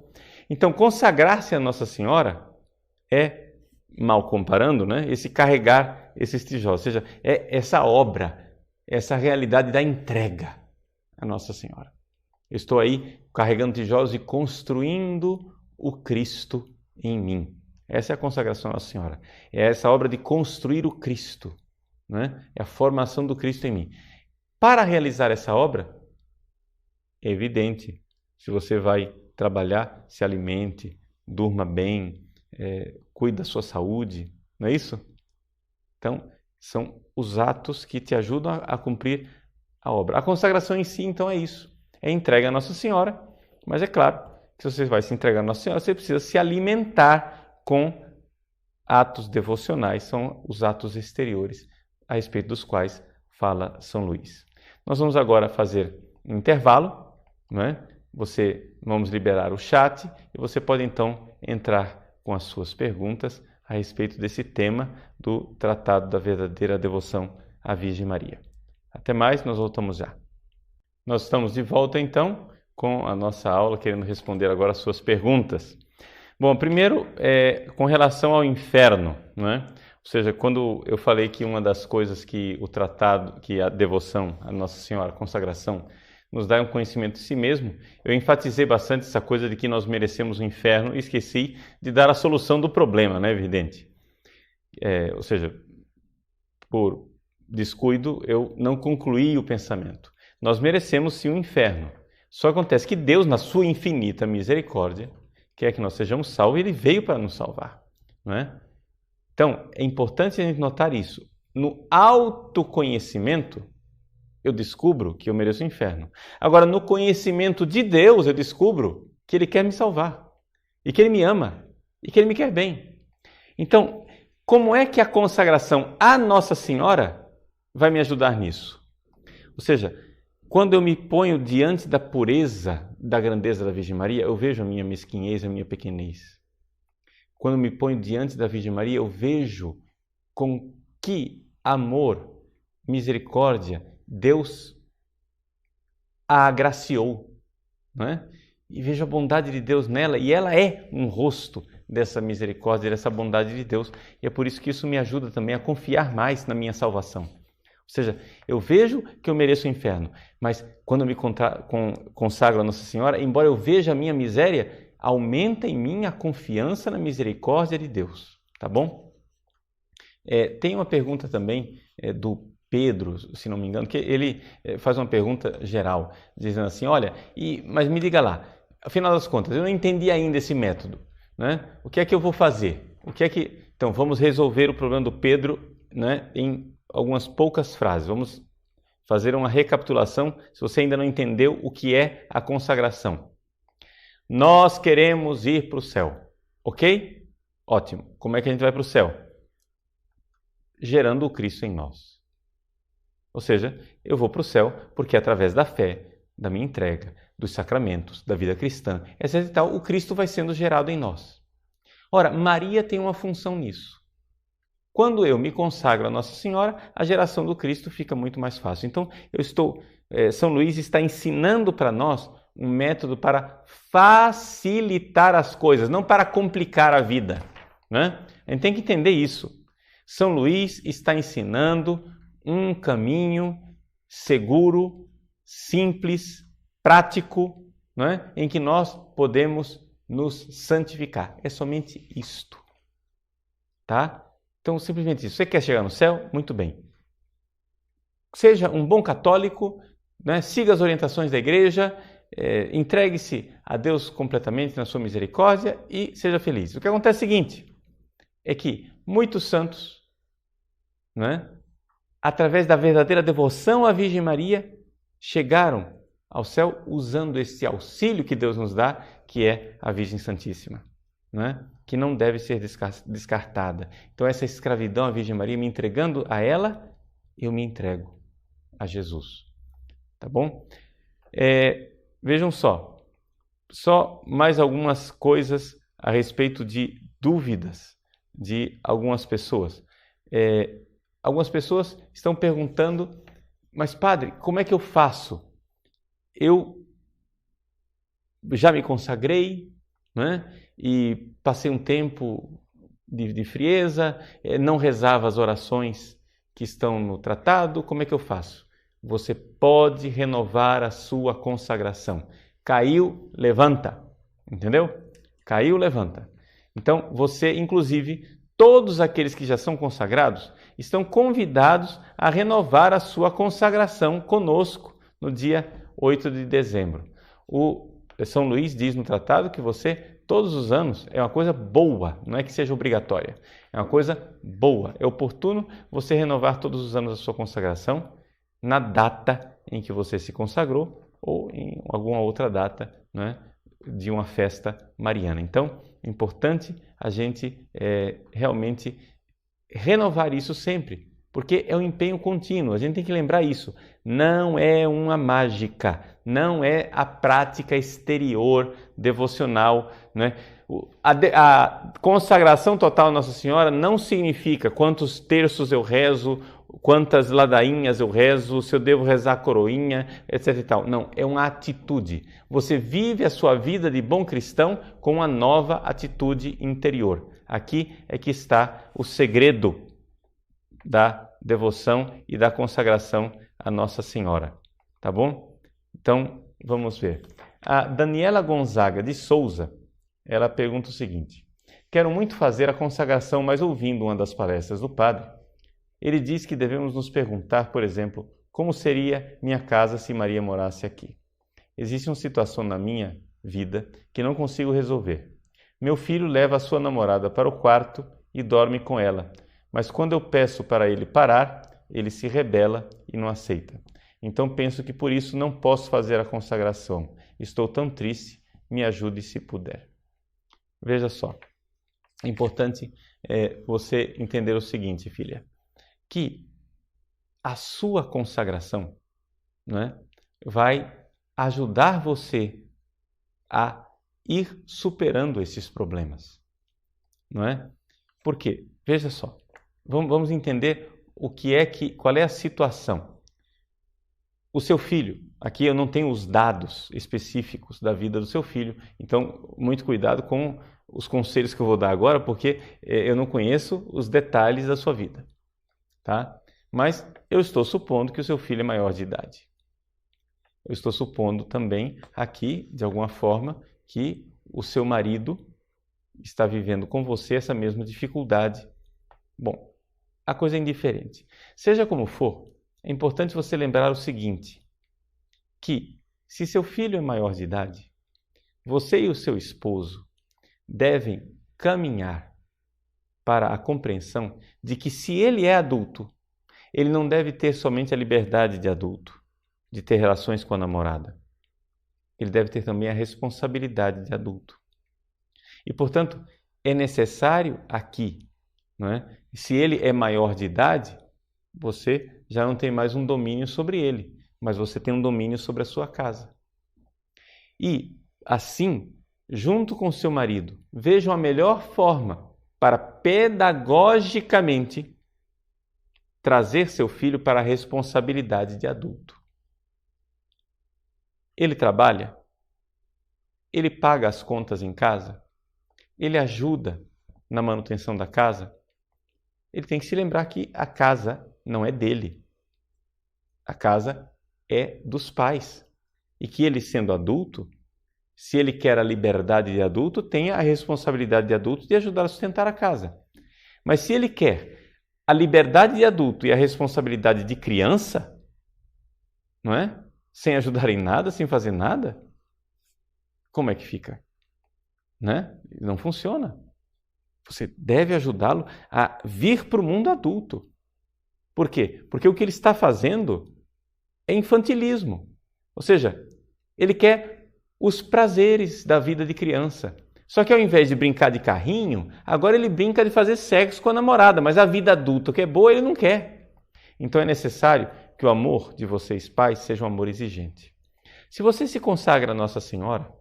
Então, consagrar-se a Nossa Senhora é, mal comparando, né, esse carregar esses tijolos, ou seja, é essa obra, essa realidade da entrega a Nossa Senhora. Eu estou aí carregando tijolos e construindo o Cristo em mim. Essa é a consagração à Nossa Senhora. É essa obra de construir o Cristo, né? É a formação do Cristo em mim. Para realizar essa obra, é evidente, se você vai trabalhar, se alimente, durma bem, cuide da sua saúde, não é isso? Então, são os atos que te ajudam a cumprir a obra. A consagração em si, então, é isso. É entrega a Nossa Senhora, mas é claro que se você vai se entregar a Nossa Senhora, você precisa se alimentar com atos devocionais, são os atos exteriores, a respeito dos quais fala São Luís. Nós vamos agora fazer um intervalo, não é? Vamos liberar o chat e você pode então entrar com as suas perguntas a respeito desse tema do Tratado da Verdadeira Devoção à Virgem Maria. Até mais, nós voltamos já. Nós estamos de volta então com a nossa aula, querendo responder agora as suas perguntas. Bom, primeiro, com relação ao inferno, não é? Ou seja, quando eu falei que uma das coisas que o tratado, que a devoção à Nossa Senhora, a consagração, nos dá um conhecimento de si mesmo, eu enfatizei bastante essa coisa de que nós merecemos o inferno e esqueci de dar a solução do problema, não é evidente? Ou seja, por descuido, eu não concluí o pensamento. Nós merecemos sim o inferno. Só acontece que Deus, na sua infinita misericórdia, quer que nós sejamos salvos e Ele veio para nos salvar, não é? Então, é importante a gente notar isso. No autoconhecimento, eu descubro que eu mereço o inferno. Agora, no conhecimento de Deus, eu descubro que Ele quer me salvar, e que Ele me ama, e que Ele me quer bem. Então, como é que a consagração à Nossa Senhora vai me ajudar nisso? Ou seja, quando eu me ponho diante da pureza, da grandeza da Virgem Maria, eu vejo a minha mesquinhez, a minha pequenez. Quando eu me ponho diante da Virgem Maria, eu vejo com que amor, misericórdia, Deus a agraciou, não é? E vejo a bondade de Deus nela, e ela é um rosto dessa misericórdia, dessa bondade de Deus. E é por isso que isso me ajuda também a confiar mais na minha salvação. Ou seja, eu vejo que eu mereço o inferno, mas quando eu me consagro a Nossa Senhora, embora eu veja a minha miséria, aumenta em mim a confiança na misericórdia de Deus. Tá bom? Tem uma pergunta também do Pedro, se não me engano, que ele faz uma pergunta geral, dizendo assim, olha, mas me diga lá, afinal das contas, eu não entendi ainda esse método, né? O que é que eu vou fazer? Então, vamos resolver o problema do Pedro, né, em algumas poucas frases. Vamos fazer uma recapitulação, se você ainda não entendeu o que é a consagração. Nós queremos ir para o céu, ok? Ótimo. Como é que a gente vai para o céu? Gerando o Cristo em nós. Ou seja, eu vou para o céu porque através da fé, da minha entrega, dos sacramentos, da vida cristã, etc. e tal, o Cristo vai sendo gerado em nós. Ora, Maria tem uma função nisso. Quando eu me consagro a Nossa Senhora, a geração do Cristo fica muito mais fácil. Então, São Luís está ensinando para nós um método para facilitar as coisas, não para complicar a vida, né? A gente tem que entender isso. São Luís está ensinando um caminho seguro, simples, prático, né? Em que nós podemos nos santificar. É somente isto, tá? Então, simplesmente isso. Você quer chegar no céu? Muito bem. Seja um bom católico, né? Siga as orientações da igreja, entregue-se a Deus completamente na sua misericórdia e seja feliz. O que acontece é o seguinte, é que muitos santos, né, através da verdadeira devoção à Virgem Maria, chegaram ao céu usando esse auxílio que Deus nos dá, que é a Virgem Santíssima, né? Que não deve ser descartada. Então, essa escravidão à Virgem Maria, me entregando a ela, eu me entrego a Jesus. Tá bom? Vejam só mais algumas coisas a respeito de dúvidas de algumas pessoas. Algumas pessoas estão perguntando, mas padre, como é que eu faço? Eu já me consagrei, né? E passei um tempo de frieza, não rezava as orações que estão no tratado, como é que eu faço? Você pode renovar a sua consagração. Caiu, levanta. Entendeu? Caiu, levanta. Então, você, inclusive, todos aqueles que já são consagrados, estão convidados a renovar a sua consagração conosco no dia 8 de dezembro. O São Luís diz no tratado que você todos os anos é uma coisa boa, não é que seja obrigatória. É uma coisa boa. É oportuno você renovar todos os anos a sua consagração na data em que você se consagrou ou em alguma outra data, né, de uma festa mariana. Então, é importante a gente realmente renovar isso sempre, porque é um empenho contínuo. A gente tem que lembrar isso. Não é uma mágica, não é a prática exterior devocional, né? A consagração total a Nossa Senhora não significa quantos terços eu rezo, quantas ladainhas eu rezo, se eu devo rezar coroinha, etc. e tal. Não, é uma atitude. Você vive a sua vida de bom cristão com uma nova atitude interior. Aqui é que está o segredo da devoção e da consagração a Nossa Senhora. Tá bom? Então, vamos ver. A Daniela Gonzaga de Souza, ela pergunta o seguinte: quero muito fazer a consagração, mas ouvindo uma das palestras do padre, ele diz que devemos nos perguntar, por exemplo, como seria minha casa se Maria morasse aqui. Existe uma situação na minha vida que não consigo resolver. Meu filho leva a sua namorada para o quarto e dorme com ela, mas quando eu peço para ele parar, ele se rebela e não aceita. Então penso que por isso não posso fazer a consagração. Estou tão triste, me ajude se puder. Veja só, é importante você entender o seguinte, filha, que a sua consagração, né, vai ajudar você a ir superando esses problemas, não é? Por quê? Veja só, vamos entender qual é a situação. O seu filho, aqui eu não tenho os dados específicos da vida do seu filho, então muito cuidado com os conselhos que eu vou dar agora, porque eu não conheço os detalhes da sua vida, tá? Mas eu estou supondo que o seu filho é maior de idade. Eu estou supondo também aqui, de alguma forma, que o seu marido está vivendo com você essa mesma dificuldade. Bom, a coisa é indiferente. Seja como for, é importante você lembrar o seguinte, que se seu filho é maior de idade, você e o seu esposo devem caminhar para a compreensão de que se ele é adulto, ele não deve ter somente a liberdade de adulto, de ter relações com a namorada. Ele deve ter também a responsabilidade de adulto. E, portanto, é necessário aqui, não é? Se ele é maior de idade, você já não tem mais um domínio sobre ele, mas você tem um domínio sobre a sua casa. E, assim, junto com seu marido, vejam a melhor forma para pedagogicamente trazer seu filho para a responsabilidade de adulto. Ele trabalha, ele paga as contas em casa, ele ajuda na manutenção da casa. Ele tem que se lembrar que a casa não é dele. A casa é dos pais. E que ele, sendo adulto, se ele quer a liberdade de adulto, tem a responsabilidade de adulto de ajudar a sustentar a casa. Mas se ele quer a liberdade de adulto e a responsabilidade de criança, não é? Sem ajudar em nada, sem fazer nada, como é que fica? Né? Não funciona. Você deve ajudá-lo a vir para o mundo adulto. Por quê? Porque o que ele está fazendo é infantilismo. Ou seja, ele quer os prazeres da vida de criança. Só que ao invés de brincar de carrinho, agora ele brinca de fazer sexo com a namorada, mas a vida adulta que é boa ele não quer. Então é necessário que o amor de vocês pais seja um amor exigente. Se você se consagra a Nossa Senhora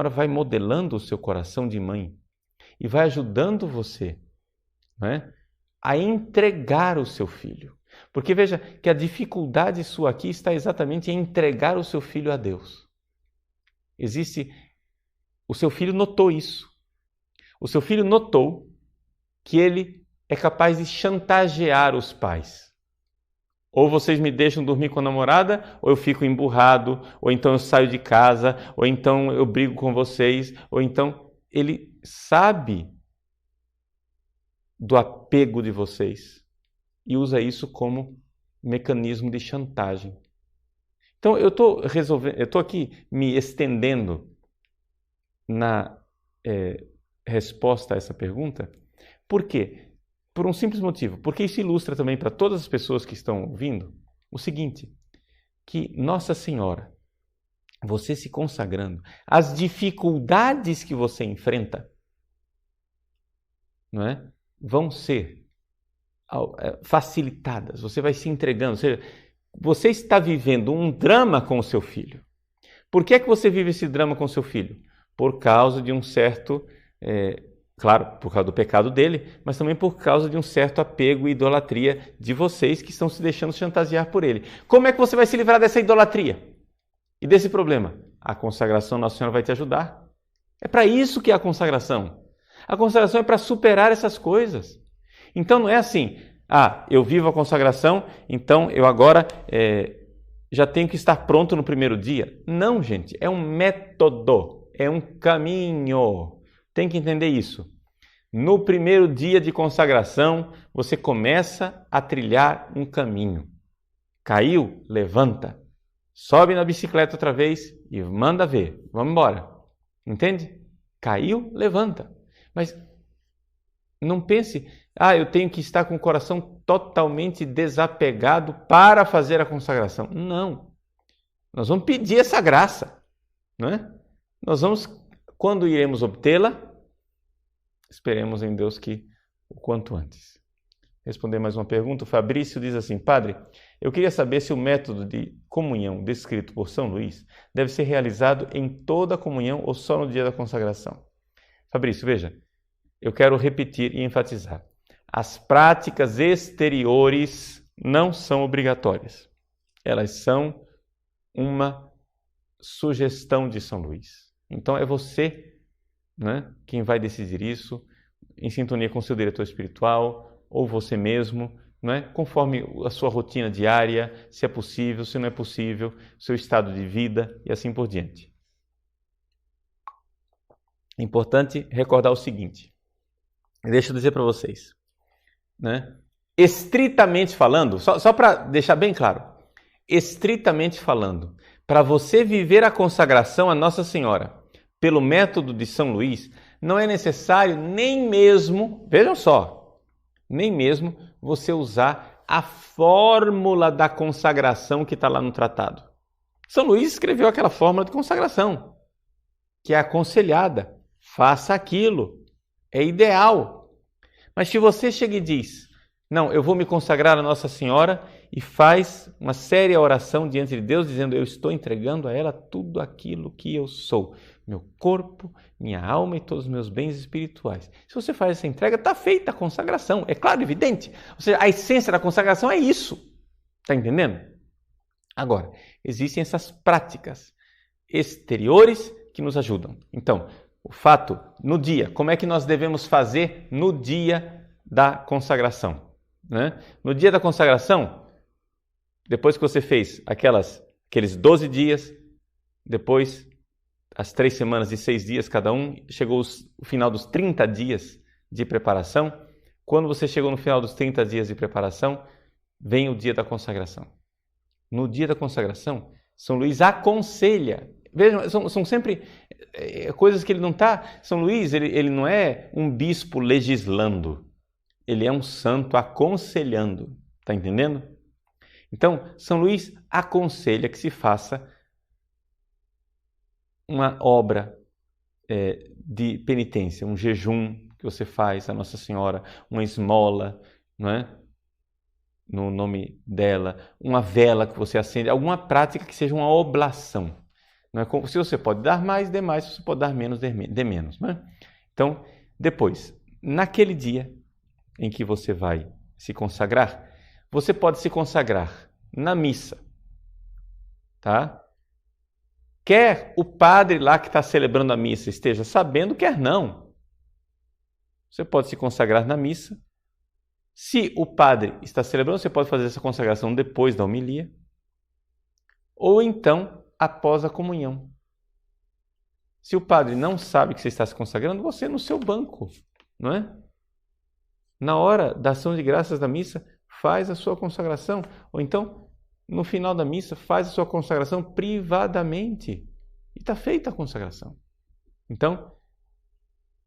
vai modelando o seu coração de mãe e vai ajudando você, né, a entregar o seu filho. Porque veja que a dificuldade sua aqui está exatamente em entregar o seu filho a Deus. O seu filho notou isso. O seu filho notou que ele é capaz de chantagear os pais. Ou vocês me deixam dormir com a namorada, ou eu fico emburrado, ou então eu saio de casa, ou então eu brigo com vocês, ou então ele sabe do apego de vocês e usa isso como mecanismo de chantagem. Então eu estou aqui me estendendo na resposta a essa pergunta. Por quê? Por um simples motivo. Porque isso ilustra também para todas as pessoas que estão ouvindo o seguinte, que Nossa Senhora, você se consagrando, as dificuldades que você enfrenta, não é? Vão ser facilitadas, você vai se entregando, ou seja, você está vivendo um drama com o seu filho. Por que é que você vive esse drama com o seu filho? Por causa de um certo, claro, por causa do pecado dele, mas também por causa de um certo apego e idolatria de vocês que estão se deixando chantagear por ele. Como é que você vai se livrar dessa idolatria e desse problema? A consagração Nossa Senhora vai te ajudar. É para isso que é a consagração. A consagração é para superar essas coisas. Então não é assim, eu vivo a consagração, então eu agora já tenho que estar pronto no primeiro dia. Não, gente, é um método, é um caminho. Tem que entender isso. No primeiro dia de consagração, você começa a trilhar um caminho. Caiu? Levanta. Sobe na bicicleta outra vez e manda ver. Vamos embora. Entende? Caiu? Levanta. Mas não pense, eu tenho que estar com o coração totalmente desapegado para fazer a consagração. Não. Nós vamos pedir essa graça, não é? Nós vamos, quando iremos obtê-la, esperemos em Deus que o quanto antes. Responder mais uma pergunta. O Fabrício diz assim, Padre, eu queria saber se o método de comunhão descrito por São Luís deve ser realizado em toda a comunhão ou só no dia da consagração. Fabrício, veja, eu quero repetir e enfatizar. As práticas exteriores não são obrigatórias. Elas são uma sugestão de São Luís. Então é você, né, quem vai decidir isso, em sintonia com o seu diretor espiritual, ou você mesmo, né, conforme a sua rotina diária, se é possível, se não é possível, seu estado de vida e assim por diante. É importante recordar o seguinte, deixa eu dizer para vocês, né? Estritamente falando, só para deixar bem claro, estritamente falando, para você viver a consagração a Nossa Senhora pelo método de São Luís, não é necessário nem mesmo, vejam só, nem mesmo você usar a fórmula da consagração que está lá no tratado. São Luís escreveu aquela fórmula de consagração, que é aconselhada, faça aquilo, é ideal. Mas se você chega e diz, não, eu vou me consagrar a Nossa Senhora e faz uma séria oração diante de Deus, dizendo, eu estou entregando a ela tudo aquilo que eu sou, meu corpo, minha alma e todos os meus bens espirituais. Se você faz essa entrega, está feita a consagração, é claro, evidente. Ou seja, a essência da consagração é isso. Está entendendo? Agora, existem essas práticas exteriores que nos ajudam. Então, o fato, no dia, como é que nós devemos fazer no dia da consagração? Né? No dia da consagração, depois que você fez aqueles 12 dias, depois as 3 semanas e 6 dias cada um, chegou o final dos 30 dias de preparação. Quando você chegou no final dos 30 dias de preparação, vem o dia da consagração. No dia da consagração, São Luís aconselha. Vejam, são sempre coisas que ele não está... São Luís, ele não é um bispo legislando. Ele é um santo aconselhando. Está entendendo? Então, São Luís aconselha que se faça uma obra de penitência, um jejum que você faz a Nossa Senhora, uma esmola, não é? No nome dela, uma vela que você acende, alguma prática que seja uma oblação. Não é como, se você pode dar mais, dê mais, se você pode dar menos, dê menos. Não é? Então, depois, naquele dia em que você vai se consagrar, você pode se consagrar na missa, tá? Quer o padre lá que está celebrando a missa esteja sabendo, quer não. Você pode se consagrar na missa. Se o padre está celebrando, você pode fazer essa consagração depois da homilia. Ou então, após a comunhão. Se o padre não sabe que você está se consagrando, você no seu banco, não é? Na hora da ação de graças da missa, faz a sua consagração. Ou então, no final da missa, faz a sua consagração privadamente. E está feita a consagração. Então,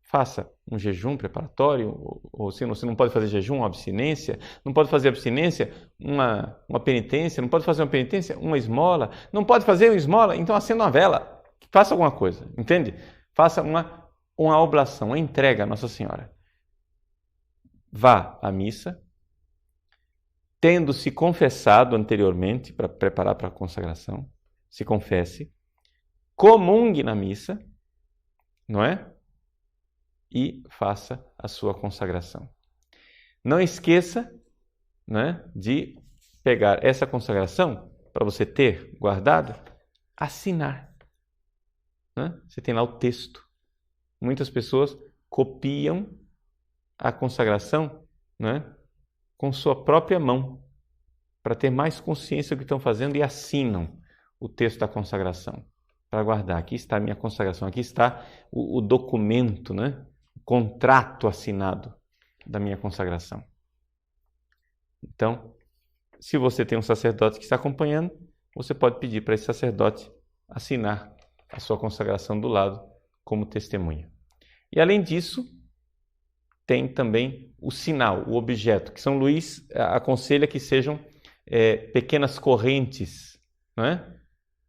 faça um jejum preparatório, ou se você não pode fazer jejum, uma abstinência, não pode fazer abstinência, uma penitência, não pode fazer uma penitência, uma esmola, não pode fazer uma esmola, então acenda uma vela, faça alguma coisa, entende? Faça uma oblação, uma entrega à Nossa Senhora. Vá à missa, tendo se confessado anteriormente, para preparar para a consagração, se confesse, comungue na missa, não é? E faça a sua consagração. Não esqueça, né, de pegar essa consagração, para você ter guardado, assinar. Né? Você tem lá o texto. Muitas pessoas copiam a consagração, né, com sua própria mão, para ter mais consciência do que estão fazendo e assinam o texto da consagração, para guardar. Aqui está a minha consagração, aqui está o documento, né? Contrato assinado da minha consagração. Então, se você tem um sacerdote que está acompanhando, você pode pedir para esse sacerdote assinar a sua consagração do lado como testemunha. E além disso, tem também o sinal, o objeto, que São Luís aconselha que sejam pequenas correntes, não é?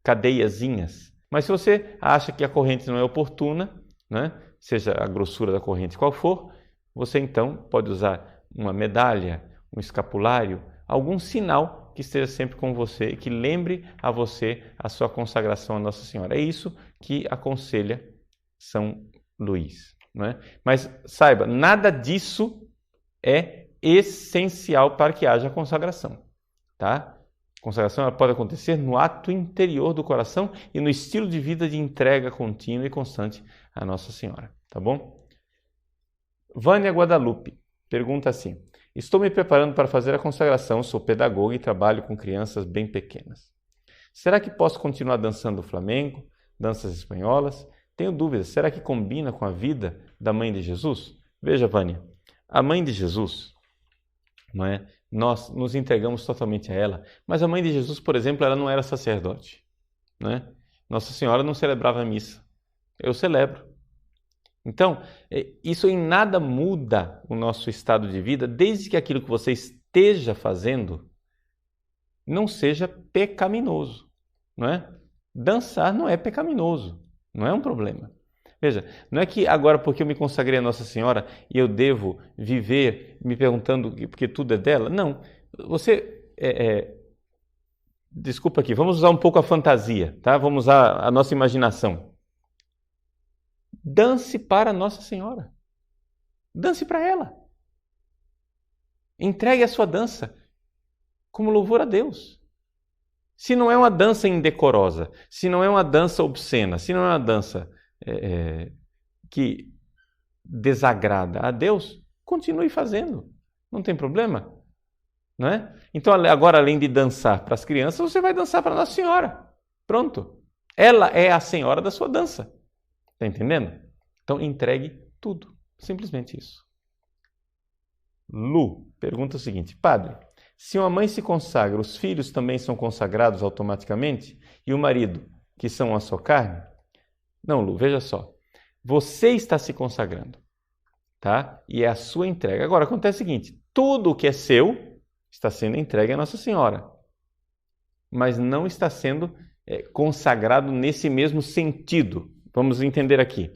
Cadeiazinhas. Mas se você acha que a corrente não é oportuna, né? Seja a grossura da corrente qual for, você então pode usar uma medalha, um escapulário, algum sinal que esteja sempre com você e que lembre a você a sua consagração a Nossa Senhora. É isso que aconselha São Luís. Não é? Mas saiba, nada disso é essencial para que haja consagração. Tá? A consagração ela pode acontecer no ato interior do coração e no estilo de vida de entrega contínua e constante a Nossa Senhora, tá bom? Vânia Guadalupe pergunta assim: estou me preparando para fazer a consagração, sou pedagoga e trabalho com crianças bem pequenas. Será que posso continuar dançando flamenco, danças espanholas? Tenho dúvidas, será que combina com a vida da Mãe de Jesus? Veja, Vânia, a Mãe de Jesus, não é? Nós nos entregamos totalmente a ela, mas a Mãe de Jesus, por exemplo, ela não era sacerdote, não é? Nossa Senhora não celebrava a missa. Eu celebro. Então, isso em nada muda o nosso estado de vida, desde que aquilo que você esteja fazendo não seja pecaminoso, não é? Dançar não é pecaminoso, não é um problema. Veja, não é que agora porque eu me consagrei a Nossa Senhora e eu devo viver me perguntando porque tudo é dela. Não, você... Desculpa aqui, vamos usar um pouco a fantasia, tá? Vamos usar a nossa imaginação. Dance para Nossa Senhora. Dance para ela. Entregue a sua dança como louvor a Deus. Se não é uma dança indecorosa, se não é uma dança obscena, se não é uma dança que desagrada a Deus, continue fazendo. Não tem problema. Não é? Então, agora, além de dançar para as crianças, você vai dançar para Nossa Senhora. Pronto. Ela é a senhora da sua dança. Está entendendo? Então, entregue tudo. Simplesmente isso. Lu pergunta o seguinte: Padre, se uma mãe se consagra, os filhos também são consagrados automaticamente? E o marido, que são a sua carne? Não, Lu, veja só. Você está se consagrando, tá? E é a sua entrega. Agora, acontece o seguinte: tudo o que é seu está sendo entregue a Nossa Senhora, mas não está sendo consagrado nesse mesmo sentido. Vamos entender aqui.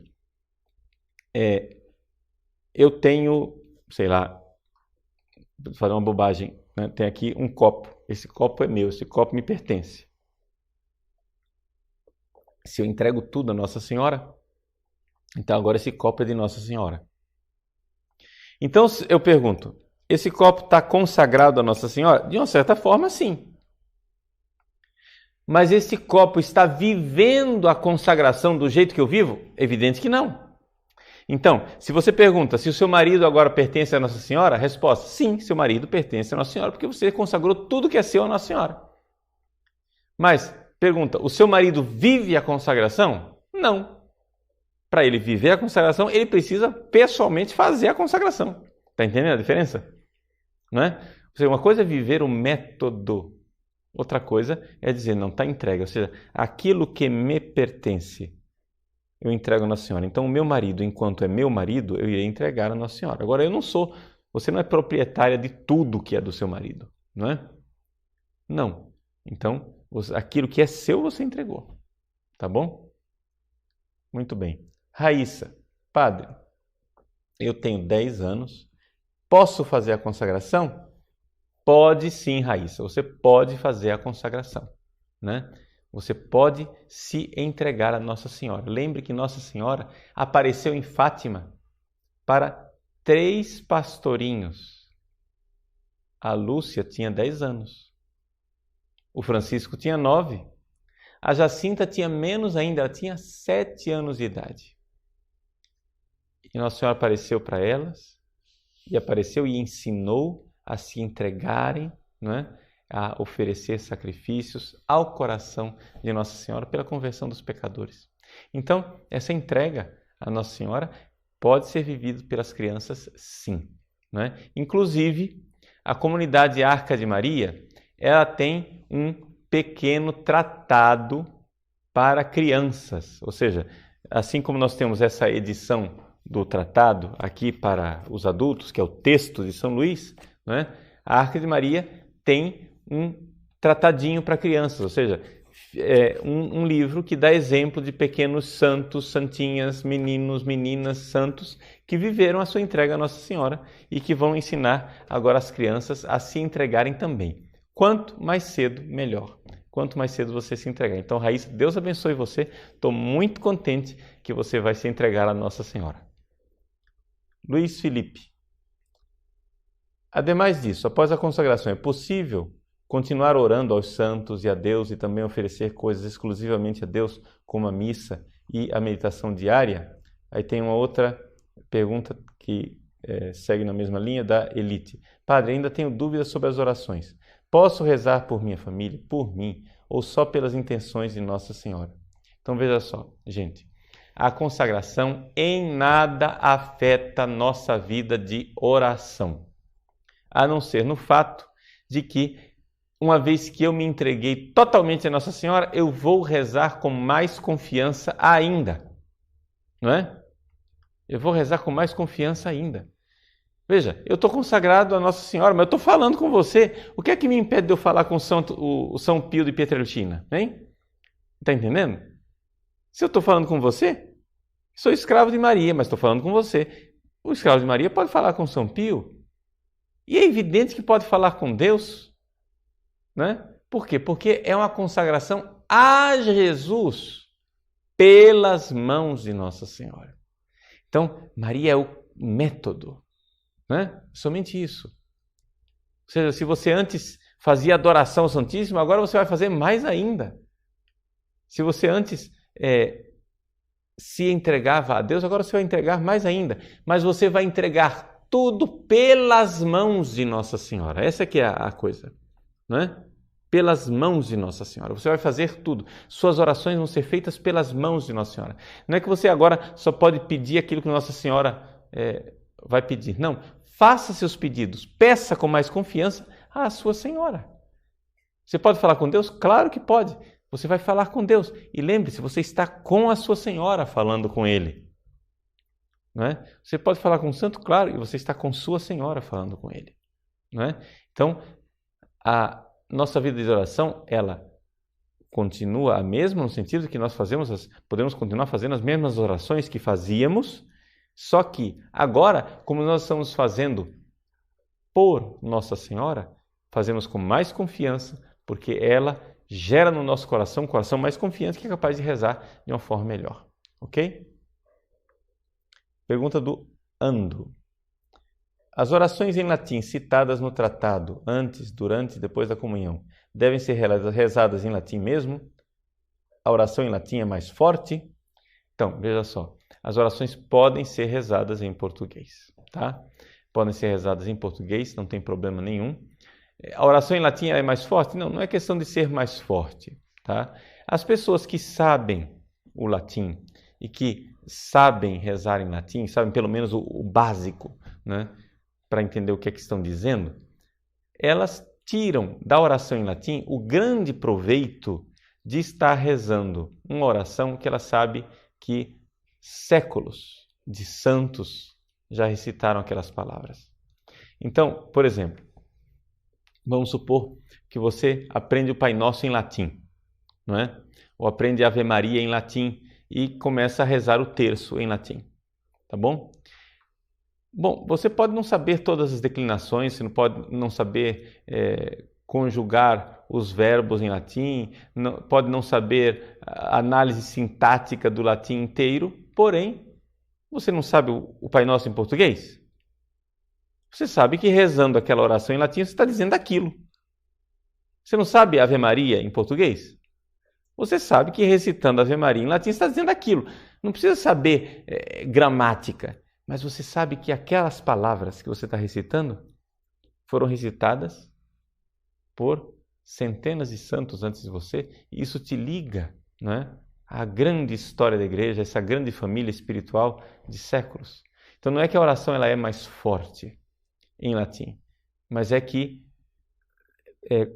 Eu tenho, sei lá, vou fazer uma bobagem, né? Tem aqui um copo. Esse copo é meu, esse copo me pertence. Se eu entrego tudo a Nossa Senhora, então agora esse copo é de Nossa Senhora. Então eu pergunto, esse copo está consagrado a Nossa Senhora? De uma certa forma, sim. Mas esse copo está vivendo a consagração do jeito que eu vivo? Evidente que não. Então, se você pergunta se o seu marido agora pertence a Nossa Senhora, a resposta: sim, seu marido pertence a Nossa Senhora, porque você consagrou tudo que é seu a Nossa Senhora. Mas, pergunta, o seu marido vive a consagração? Não. Para ele viver a consagração, ele precisa pessoalmente fazer a consagração. Está entendendo a diferença? Não é? Ou seja, uma coisa é viver o método, outra coisa é dizer, não, está entregue. Ou seja, aquilo que me pertence, eu entrego a Nossa Senhora. Então, o meu marido, enquanto é meu marido, eu irei entregar a Nossa Senhora. Agora, você não é proprietária de tudo que é do seu marido, não é? Não. Então, aquilo que é seu, você entregou. Tá bom? Muito bem. Raíssa, padre, eu tenho 10 anos, posso fazer a consagração? Pode sim, Raíssa, você pode fazer a consagração, né? Você pode se entregar a Nossa Senhora. Lembre que Nossa Senhora apareceu em Fátima para 3 pastorinhos. A Lúcia tinha 10 anos. O Francisco tinha 9. A Jacinta tinha menos ainda, ela tinha 7 anos de idade. E Nossa Senhora apareceu para elas, e apareceu e ensinou a se entregarem, não é? A oferecer sacrifícios ao coração de Nossa Senhora pela conversão dos pecadores. Então, essa entrega a Nossa Senhora pode ser vivida pelas crianças, sim, não é? Inclusive, a comunidade Arca de Maria, ela tem um pequeno tratado para crianças, ou seja, assim como nós temos essa edição do tratado aqui para os adultos, que é o texto de São Luís, né? A Arca de Maria tem um tratadinho para crianças, ou seja, um livro que dá exemplo de pequenos santos, santinhas, meninos, meninas, santos, que viveram a sua entrega a Nossa Senhora e que vão ensinar agora as crianças a se entregarem também. Quanto mais cedo, melhor. Quanto mais cedo você se entregar. Então, Raíssa, Deus abençoe você. Estou muito contente que você vai se entregar a Nossa Senhora. Luiz Felipe. Ademais disso, após a consagração, é possível continuar orando aos santos e a Deus e também oferecer coisas exclusivamente a Deus, como a missa e a meditação diária? Aí tem uma outra pergunta que segue na mesma linha da Elite. Padre, ainda tenho dúvidas sobre as orações. Posso rezar por minha família, por mim, ou só pelas intenções de Nossa Senhora? Então veja só, gente. A consagração em nada afeta nossa vida de oração, a não ser no fato de que, uma vez que eu me entreguei totalmente a Nossa Senhora, eu vou rezar com mais confiança ainda, não é? Eu vou rezar com mais confiança ainda. Veja, eu estou consagrado a Nossa Senhora, mas eu estou falando com você. O que é que me impede de eu falar com o São Pio de Pietrelcina, hein? Está entendendo? Se eu estou falando com você, sou escravo de Maria, mas estou falando com você. O escravo de Maria pode falar com São Pio. E é evidente que pode falar com Deus, né? Por quê? Porque é uma consagração a Jesus pelas mãos de Nossa Senhora. Então, Maria é o método, né? Somente isso. Ou seja, se você antes fazia adoração ao Santíssimo, agora você vai fazer mais ainda. Se você antes se entregava a Deus, agora você vai entregar mais ainda. Mas você vai entregar tudo pelas mãos de Nossa Senhora. Essa que é a coisa, não é? Pelas mãos de Nossa Senhora. Você vai fazer tudo. Suas orações vão ser feitas pelas mãos de Nossa Senhora. Não é que você agora só pode pedir aquilo que Nossa Senhora vai pedir. Não. Faça seus pedidos. Peça com mais confiança à sua Senhora. Você pode falar com Deus? Claro que pode. Você vai falar com Deus. E lembre-se, você está com a sua Senhora falando com Ele. Não é? Você pode falar com o santo, claro, e você está com sua Senhora falando com ele. Não é? Então, a nossa vida de oração, ela continua a mesma no sentido que nós podemos continuar fazendo as mesmas orações que fazíamos, só que agora, como nós estamos fazendo por Nossa Senhora, fazemos com mais confiança, porque ela gera no nosso coração um coração mais confiante que é capaz de rezar de uma forma melhor. Ok? Pergunta do Ando. As orações em latim citadas no tratado, antes, durante e depois da comunhão, devem ser rezadas em latim mesmo? A oração em latim é mais forte? Então, veja só. As orações podem ser rezadas em português, tá? Podem ser rezadas em português, não tem problema nenhum. A oração em latim é mais forte? Não, não é questão de ser mais forte, tá? As pessoas que sabem o latim e que sabem rezar em latim, sabem pelo menos o básico, né, para entender o que é que estão dizendo, elas tiram da oração em latim o grande proveito de estar rezando uma oração que ela sabe que séculos de santos já recitaram aquelas palavras. Então, por exemplo, vamos supor que você aprende o Pai Nosso em latim, não é? Ou aprende a Ave Maria em latim e começa a rezar o terço em latim, tá bom? Bom, você pode não saber todas as declinações, você não pode não saber conjugar os verbos em latim, pode não saber a análise sintática do latim inteiro, porém, você não sabe o Pai Nosso em português? Você sabe que rezando aquela oração em latim, você está dizendo aquilo. Você não sabe Ave Maria em português? Você sabe que recitando Ave Maria em latim, você está dizendo aquilo. Não precisa saber gramática, mas você sabe que aquelas palavras que você está recitando foram recitadas por centenas de santos antes de você, e isso te liga, não é, à grande história da igreja, essa grande família espiritual de séculos. Então não é que a oração ela é mais forte em latim, mas é que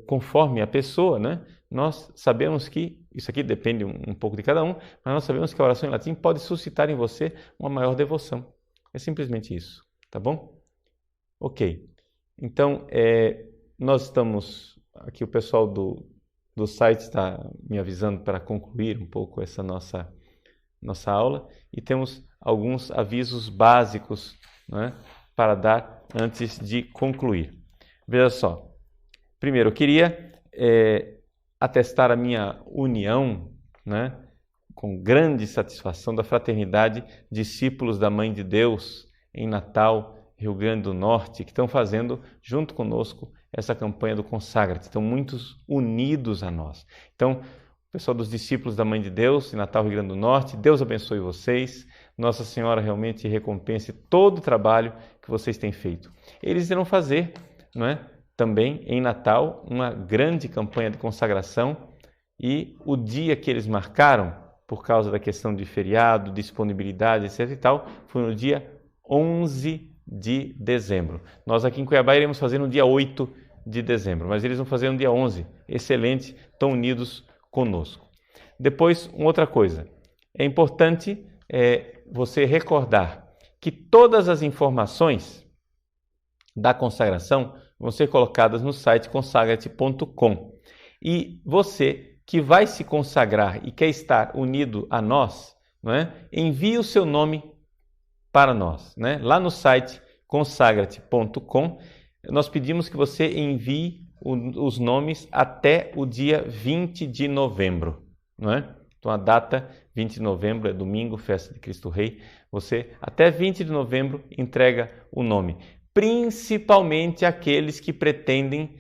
conforme a pessoa, né, nós sabemos que, isso aqui depende um pouco de cada um, mas nós sabemos que a oração em latim pode suscitar em você uma maior devoção. É simplesmente isso, tá bom? Ok, então nós estamos, aqui o pessoal do site está me avisando para concluir um pouco essa nossa aula e temos alguns avisos básicos, né, para dar antes de concluir. Veja só, primeiro eu queria atestar a minha união, né, com grande satisfação da Fraternidade Discípulos da Mãe de Deus em Natal, Rio Grande do Norte, que estão fazendo junto conosco essa campanha do Consagra-te. Estão muitos unidos a nós. Então, o pessoal dos Discípulos da Mãe de Deus em Natal, Rio Grande do Norte, Deus abençoe vocês. Nossa Senhora realmente recompense todo o trabalho que vocês têm feito. Eles irão fazer, não é, também em Natal uma grande campanha de consagração e o dia que eles marcaram, por causa da questão de feriado, disponibilidade, etc. e tal, foi no dia 11 de dezembro. Nós aqui em Cuiabá iremos fazer no dia 8 de dezembro, mas eles vão fazer no dia 11. Excelente, estão unidos conosco. Depois, uma outra coisa. É importante você recordar que todas as informações da consagração vão ser colocadas no site consagrate.com. E você que vai se consagrar e quer estar unido a nós, não é? Envie o seu nome para nós, né? Lá no site consagrate.com, nós pedimos que você envie os nomes até o dia 20 de novembro, não é? Então a data 20 de novembro é domingo, festa de Cristo Rei. Você até 20 de novembro entrega o nome, principalmente aqueles que pretendem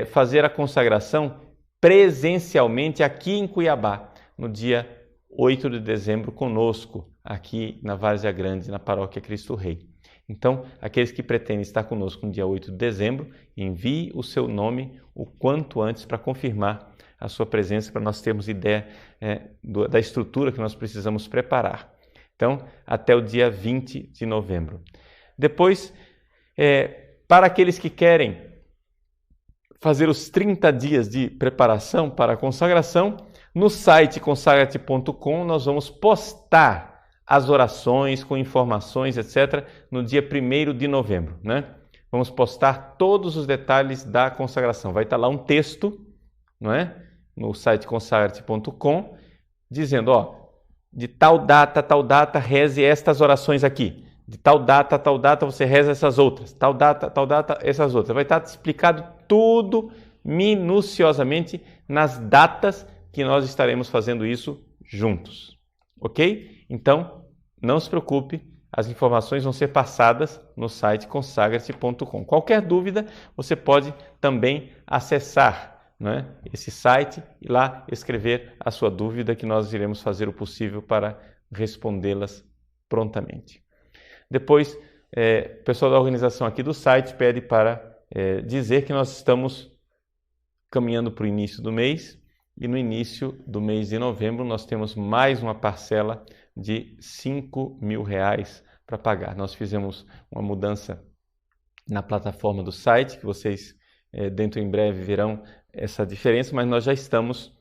fazer a consagração presencialmente aqui em Cuiabá, no dia 8 de dezembro conosco, aqui na Várzea Grande, na Paróquia Cristo Rei. Então, aqueles que pretendem estar conosco no dia 8 de dezembro, envie o seu nome o quanto antes para confirmar a sua presença, para nós termos ideia da estrutura que nós precisamos preparar. Então, até o dia 20 de novembro. Depois, para aqueles que querem fazer os 30 dias de preparação para a consagração, no site consagrate.com nós vamos postar as orações com informações, etc., no dia 1º de novembro, né? Vamos postar todos os detalhes da consagração. Vai estar lá um texto, não é? No site consagrate.com, dizendo, de tal data, reze estas orações aqui. De tal data, você reza essas outras. Tal data, essas outras. Vai estar explicado tudo minuciosamente nas datas que nós estaremos fazendo isso juntos. Ok? Então, não se preocupe, as informações vão ser passadas no site consagrate.com. Qualquer dúvida, você pode também acessar, né, esse site e lá escrever a sua dúvida, que nós iremos fazer o possível para respondê-las prontamente. Depois, o pessoal da organização aqui do site pede para dizer que nós estamos caminhando para o início do mês e no início do mês de novembro nós temos mais uma parcela de R$5.000 para pagar. Nós fizemos uma mudança na plataforma do site, que vocês dentro em breve verão essa diferença, mas nós já estamos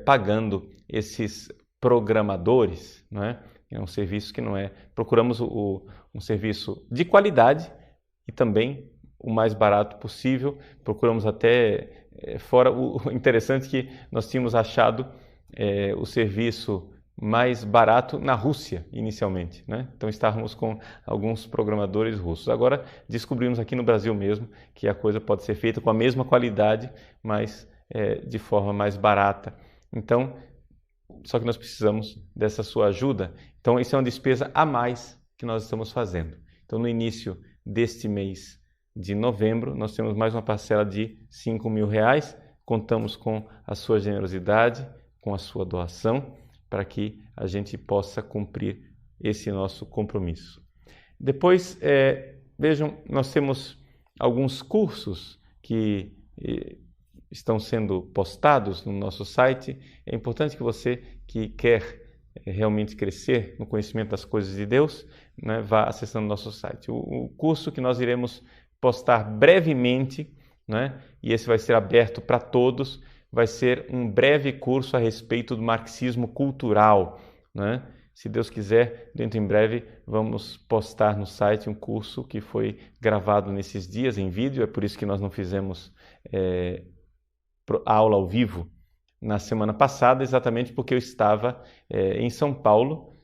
pagando esses programadores, não é? É um serviço que não é... Procuramos um serviço de qualidade e também o mais barato possível. Procuramos até fora... O interessante é que nós tínhamos achado o serviço mais barato na Rússia, inicialmente, né? Então estávamos com alguns programadores russos. Agora descobrimos aqui no Brasil mesmo que a coisa pode ser feita com a mesma qualidade, mas de forma mais barata. Então, só que nós precisamos dessa sua ajuda. Então, isso é uma despesa a mais que nós estamos fazendo. Então, no início deste mês de novembro, nós temos mais uma parcela de R$5.000. Contamos com a sua generosidade, com a sua doação, para que a gente possa cumprir esse nosso compromisso. Depois, vejam, nós temos alguns cursos que estão sendo postados no nosso site. É importante que você que quer realmente crescer no conhecimento das coisas de Deus, né, vá acessando o nosso site. O curso que nós iremos postar brevemente, né, e esse vai ser aberto para todos, vai ser um breve curso a respeito do marxismo cultural, né? Se Deus quiser, dentro em breve, vamos postar no site um curso que foi gravado nesses dias em vídeo. É por isso que nós não fizemos aula ao vivo na semana passada, exatamente porque eu estava em São Paulo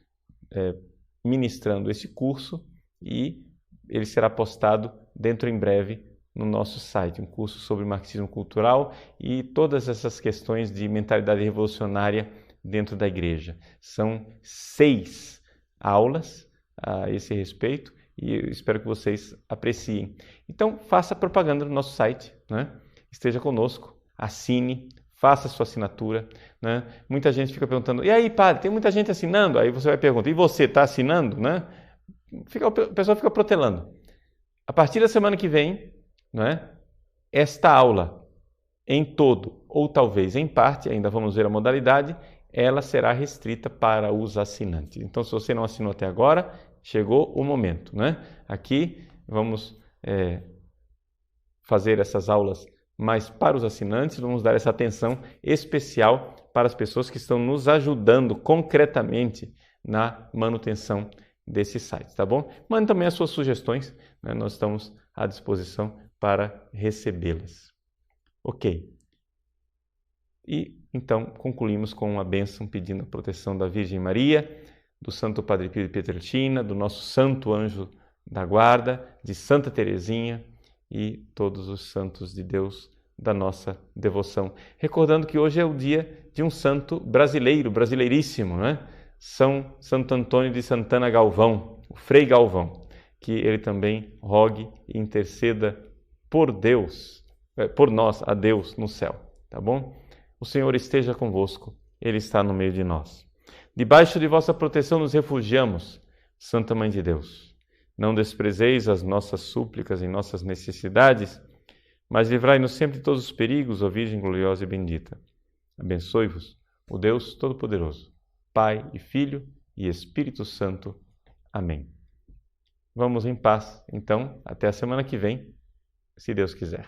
ministrando esse curso, e ele será postado dentro em breve no nosso site, um curso sobre marxismo cultural e todas essas questões de mentalidade revolucionária dentro da igreja. São 6 aulas a esse respeito e eu espero que vocês apreciem. Então, faça propaganda no nosso site, né? Esteja conosco, assine, faça sua assinatura, né? Muita gente fica perguntando, e aí, padre, tem muita gente assinando? Aí você vai perguntar, e você está assinando? Né? O pessoal fica protelando. A partir da semana que vem, né, esta aula em todo, ou talvez em parte, ainda vamos ver a modalidade, ela será restrita para os assinantes. Então, se você não assinou até agora, chegou o momento, né? Aqui vamos fazer essas aulas mais para os assinantes, vamos dar essa atenção especial para as pessoas que estão nos ajudando concretamente na manutenção desse site, tá bom? Mande também as suas sugestões, né? Nós estamos à disposição para recebê-las. Ok. E então concluímos com uma bênção pedindo a proteção da Virgem Maria, do Santo Padre Pio de Pietrelcina, do nosso Santo Anjo da Guarda, de Santa Teresinha e todos os santos de Deus da nossa devoção. Recordando que hoje é o dia de um santo brasileiro, brasileiríssimo, né? Santo Antônio de Santana Galvão, o Frei Galvão, que ele também rogue e interceda por Deus, por nós, a Deus no céu, tá bom? O Senhor esteja convosco, Ele está no meio de nós. Debaixo de vossa proteção nos refugiamos, Santa Mãe de Deus. Não desprezeis as nossas súplicas em nossas necessidades, mas livrai-nos sempre de todos os perigos, ó Virgem gloriosa e bendita. Abençoe-vos o Deus Todo-Poderoso, Pai e Filho e Espírito Santo. Amém. Vamos em paz, então, até a semana que vem, se Deus quiser.